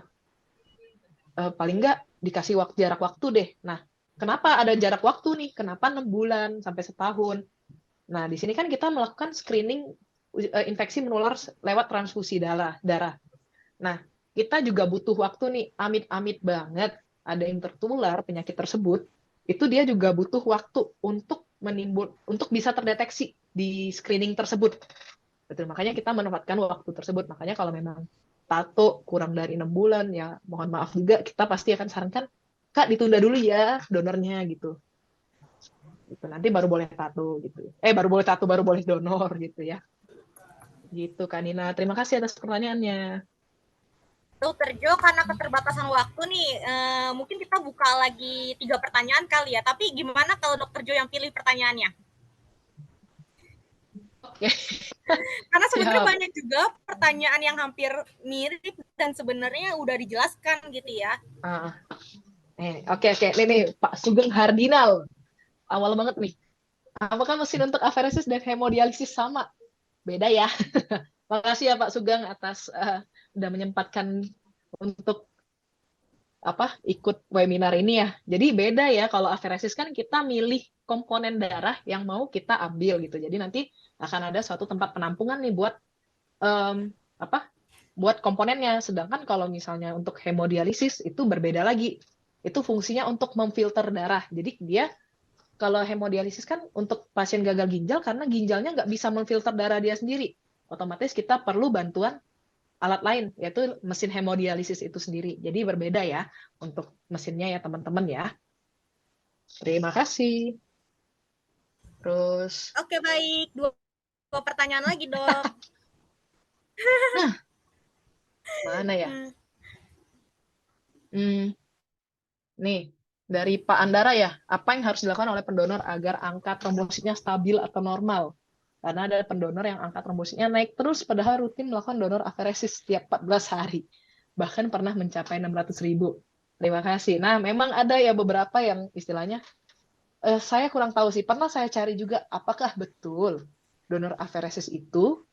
paling enggak dikasih jarak waktu deh. Nah, kenapa ada jarak waktu nih? Kenapa 6 bulan sampai setahun? Nah, di sini kan kita melakukan screening infeksi menular lewat transfusi darah. Nah, kita juga butuh waktu nih, amit-amit banget ada yang tertular penyakit tersebut, itu dia juga butuh waktu untuk bisa terdeteksi di screening tersebut. Betul, makanya kita menempatkan waktu tersebut. Makanya kalau memang tato kurang dari 6 bulan, ya mohon maaf juga, kita pasti akan sarankan, Kak, ditunda dulu ya donornya gitu. Gitu. Nanti baru boleh tato gitu. Baru boleh donor gitu ya. Gitu, Kak Nina. Terima kasih atas pertanyaannya. Dokter Jo, karena keterbatasan waktu nih, mungkin kita buka lagi 3 pertanyaan kali ya. Tapi gimana kalau Dokter Jo yang pilih pertanyaannya? Oke. Karena sebenarnya banyak juga pertanyaan yang hampir mirip dan sebenarnya udah dijelaskan gitu ya. Oke. Nih, Pak Sugeng Hardinal. Awal banget nih. Apakah mesin untuk aferesis dan hemodialisis sama? Beda ya. Makasih ya Pak Sugeng atas udah menyempatkan untuk ikut webinar ini ya. Jadi beda ya, kalau aferesis kan kita milih komponen darah yang mau kita ambil gitu. Jadi nanti akan ada suatu tempat penampungan nih buat buat komponennya. Sedangkan kalau misalnya untuk hemodialisis itu berbeda lagi. Itu fungsinya untuk memfilter darah. Jadi dia, kalau hemodialisis kan untuk pasien gagal ginjal, karena ginjalnya nggak bisa memfilter darah dia sendiri. Otomatis kita perlu bantuan alat lain, yaitu mesin hemodialisis itu sendiri. Jadi berbeda ya untuk mesinnya ya teman-teman ya. Terima kasih. Terus. Oke, baik. Dua pertanyaan lagi, Dok. Nah, mana ya? Nih, dari Pak Andara ya, apa yang harus dilakukan oleh pendonor agar angka trombositnya stabil atau normal? Karena ada pendonor yang angka trombositnya naik terus padahal rutin melakukan donor aferesis setiap 14 hari. Bahkan pernah mencapai 600.000. Terima kasih. Nah, memang ada ya beberapa yang istilahnya, saya kurang tahu sih. Pernah saya cari juga, apakah betul donor aferesis itu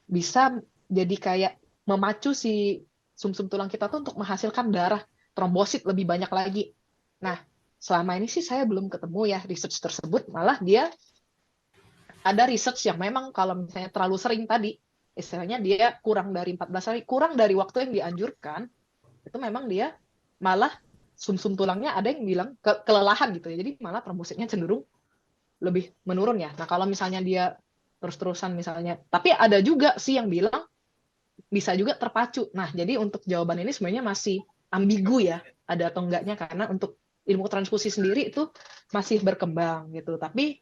bisa jadi kayak memacu si sumsum tulang kita tuh untuk menghasilkan darah trombosit lebih banyak lagi. Nah, selama ini sih saya belum ketemu ya research tersebut. Malah dia ada research yang memang kalau misalnya terlalu sering tadi, istilahnya dia kurang dari 14 hari, kurang dari waktu yang dianjurkan, itu memang dia malah sumsum tulangnya ada yang bilang kelelahan gitu ya. Jadi malah trombositnya cenderung lebih menurun ya. Nah, kalau misalnya dia terus-terusan misalnya, tapi ada juga sih yang bilang bisa juga terpacu. Nah, jadi untuk jawaban ini sebenarnya masih ambigu ya, ada atau enggaknya, karena untuk ilmu transfusi sendiri itu masih berkembang gitu. Tapi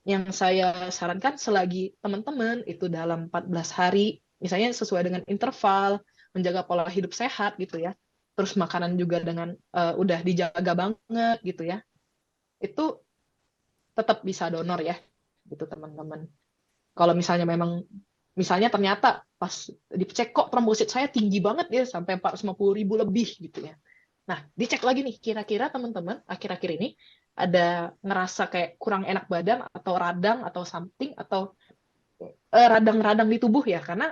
yang saya sarankan, selagi teman-teman itu dalam 14 hari, misalnya sesuai dengan interval, menjaga pola hidup sehat gitu ya, terus makanan juga dengan udah dijaga banget gitu ya, itu tetap bisa donor ya, gitu teman-teman. Kalau misalnya memang, misalnya ternyata pas dicek kok trombosit saya tinggi banget ya, sampai 450.000 lebih gitu ya. Nah, dicek lagi nih, kira-kira teman-teman akhir-akhir ini ada ngerasa kayak kurang enak badan atau radang atau something, atau radang-radang di tubuh ya, karena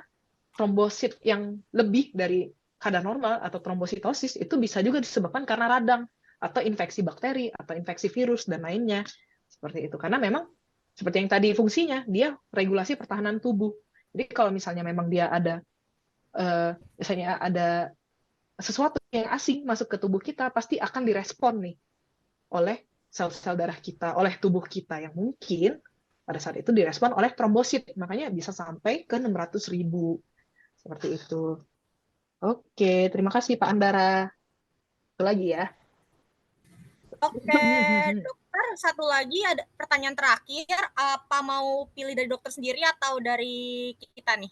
trombosit yang lebih dari kadar normal atau trombositosis itu bisa juga disebabkan karena radang atau infeksi bakteri atau infeksi virus dan lainnya. Seperti itu. Karena memang seperti yang tadi fungsinya, dia regulasi pertahanan tubuh. Jadi kalau misalnya memang dia ada misalnya ada sesuatu yang asing masuk ke tubuh kita, pasti akan direspon nih oleh sel-sel darah kita, oleh tubuh kita, yang mungkin pada saat itu direspon oleh trombosit. Makanya bisa sampai ke 600.000. Seperti itu. Oke, terima kasih Pak Andara. Itu lagi ya. Oke, Dokter, satu lagi ada pertanyaan terakhir. Apa mau pilih dari dokter sendiri atau dari kita nih?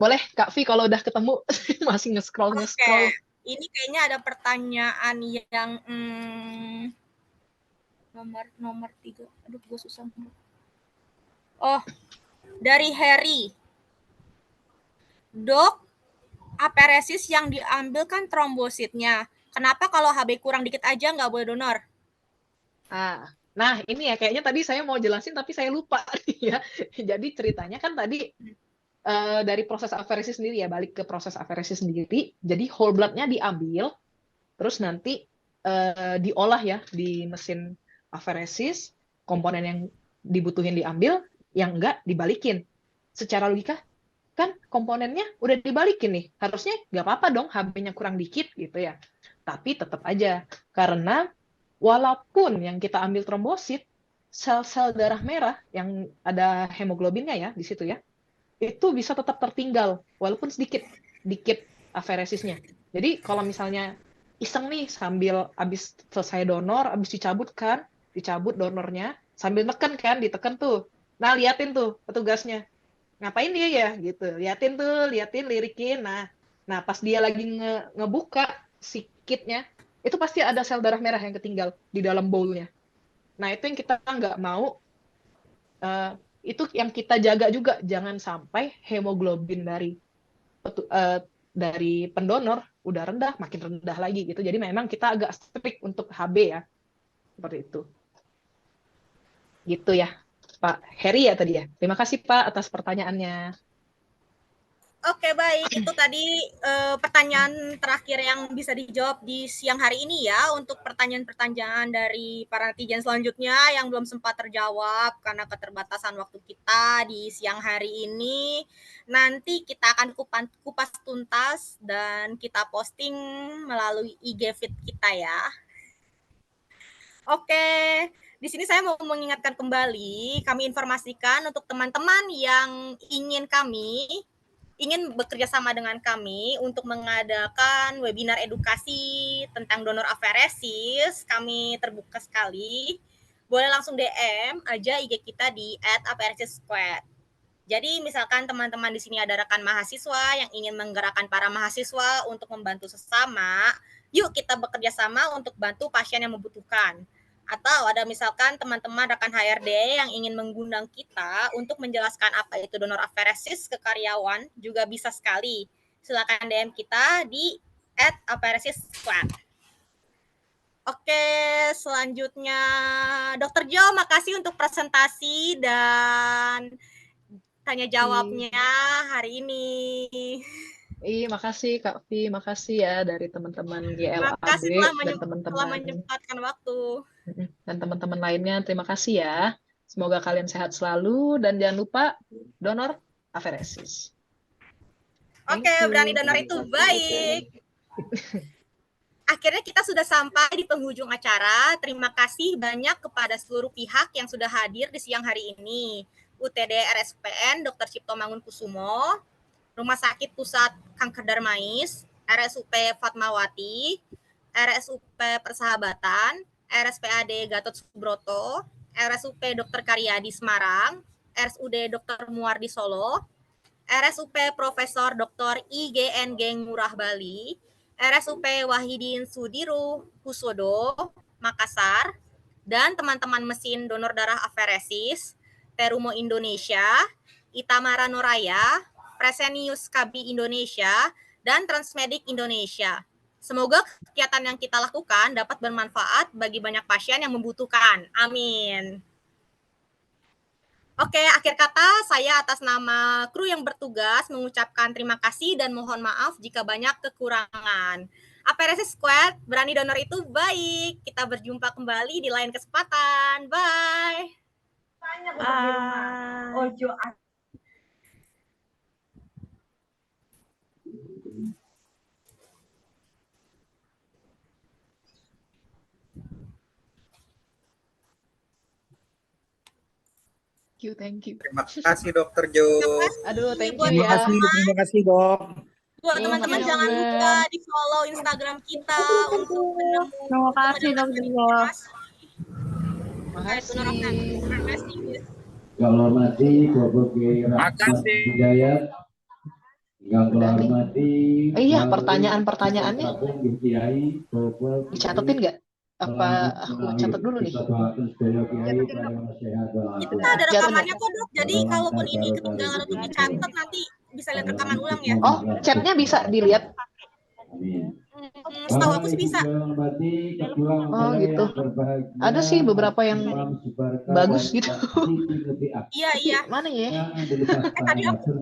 Boleh, Kak Vi kalau udah ketemu. Masih nge-scroll. Ini kayaknya ada pertanyaan yang nomor 3. Aduh, gue susah. Oh, dari Harry. Dok, aparesis yang diambil kan trombositnya. Kenapa kalau HB kurang dikit aja nggak boleh donor? Nah ini ya kayaknya tadi saya mau jelasin tapi saya lupa ya. Jadi ceritanya kan tadi dari proses aferesis sendiri ya, balik ke proses aferesis sendiri. Jadi whole blood-nya diambil, terus nanti diolah ya di mesin aferesis, komponen yang dibutuhin diambil, yang enggak dibalikin. Secara logika kan komponennya udah dibalikin nih, harusnya nggak apa-apa dong HB-nya kurang dikit gitu ya. Tapi tetap aja, karena walaupun yang kita ambil trombosit, sel-sel darah merah yang ada hemoglobinnya ya di situ ya, itu bisa tetap tertinggal walaupun sedikit aferesisnya. Jadi kalau misalnya iseng nih sambil abis selesai donor, abis dicabut donornya, sambil neken kan, ditekan tuh. Nah, liatin tuh petugasnya. Ngapain dia ya gitu. Liatin, lirikin. Nah pas dia lagi ngebuka si kitnya, itu pasti ada sel darah merah yang ketinggal di dalam bowl-nya. Nah, itu yang kita nggak mau, itu yang kita jaga juga, jangan sampai hemoglobin dari pendonor udah rendah, makin rendah lagi gitu. Jadi memang kita agak strict untuk HB ya, seperti itu. Gitu ya, Pak Heri ya tadi ya. Terima kasih Pak atas pertanyaannya. Oke, baik. Itu tadi pertanyaan terakhir yang bisa dijawab di siang hari ini ya. Untuk pertanyaan-pertanyaan dari para netizen selanjutnya yang belum sempat terjawab karena keterbatasan waktu kita di siang hari ini, nanti kita akan kupas tuntas dan kita posting melalui IG feed kita ya. Oke, di sini saya mau mengingatkan kembali, kami informasikan untuk teman-teman yang ingin bekerja sama dengan kami untuk mengadakan webinar edukasi tentang donor aferesis, kami terbuka sekali. Boleh langsung DM aja IG kita di @aferesissquad. Jadi misalkan teman-teman di sini ada rekan mahasiswa yang ingin menggerakkan para mahasiswa untuk membantu sesama, yuk kita bekerja sama untuk bantu pasien yang membutuhkan. Atau ada misalkan teman-teman rekan HRD yang ingin mengundang kita untuk menjelaskan apa itu donor aferesis ke karyawan, juga bisa sekali. Silakan DM kita di @aferesissquad. Oke, selanjutnya Dr. Jo, makasih untuk presentasi dan tanya jawabnya hari ini. Makasih Kak Vi, makasih ya dari teman-teman YLAB dan teman-teman telah menyempatkan waktu. Dan teman-teman lainnya, terima kasih ya. Semoga kalian sehat selalu dan jangan lupa donor aferesis. Oke, berani donor itu baik. Akhirnya kita sudah sampai di penghujung acara. Terima kasih banyak kepada seluruh pihak yang sudah hadir di siang hari ini. UTD RSUPN Dr. Cipto Mangunkusumo, Rumah Sakit Pusat Kanker Darmais, RSUP Fatmawati, RSUP Persahabatan, RSPAD Gatot Subroto, RSUP Dr. Karyadi Semarang, RSUD Dr. Muardi Solo, RSUP Profesor Dr. IGN Geng Murah Bali, RSUP Wahidin Sudiru Husodo, Makassar, dan teman-teman mesin donor darah aferesis, Terumo Indonesia, Itamara Noraya, Presenius Kabi Indonesia, dan Transmedik Indonesia. Semoga kegiatan yang kita lakukan dapat bermanfaat bagi banyak pasien yang membutuhkan. Amin. Oke, akhir kata saya atas nama kru yang bertugas mengucapkan terima kasih dan mohon maaf jika banyak kekurangan. Aferesis Squad, berani donor itu baik. Kita berjumpa kembali di lain kesempatan. Bye. Ojo Thank you. Terima kasih Dokter Jo. Aduh, thank you Terima ya. kasih Dok. Buat teman-teman jangan lupa di follow Instagram kita untuk menemu. Terima kasih Dr. Jo. terkait donor afferesis. Yang hormati Bapak Kiai Rahmat Hidayat, yang hormati Iya, pertanyaan-pertanyaannya Kiai Bapak dicatetin nggak? Apa aku catat dulu nih? Kita ada rekamannya kok dok, jadi kalaupun ini ketinggalan untuk dicatat nanti bisa lihat rekaman ulang ya. Oh, chatnya bisa dilihat. Setahu aku sih bisa. Oh gitu. Ada sih beberapa yang bagus gitu. Iya. Mana ya? Tadi aku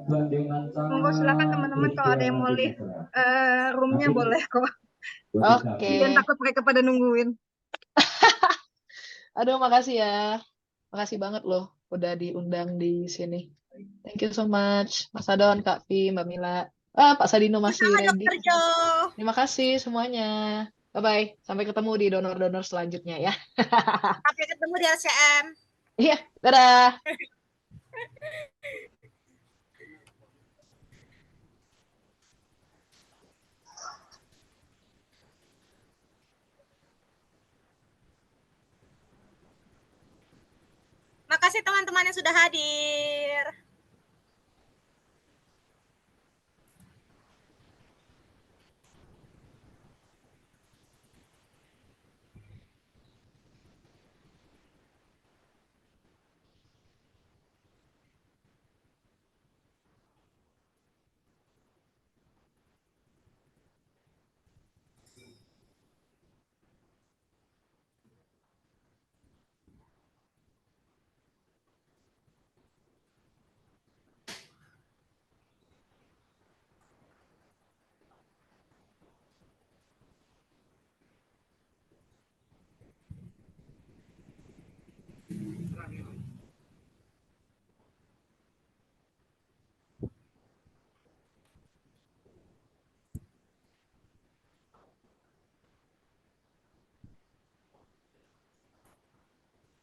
Monggo silakan teman-teman kalau ada yang mau lihat roomnya boleh kok. Oke. Jangan takut mereka pada nungguin. Aduh, makasih ya. Makasih banget loh udah diundang di sini. Thank you so much, Mas Adon, Kak Vi, Mbak Mila. Pak Sadino masih sama ready. Dokter Jo. Terima kasih semuanya. Bye-bye. Sampai ketemu di donor-donor selanjutnya ya. Sampai ketemu di LCM. Iya, dadah. Makasih teman-teman yang sudah hadir.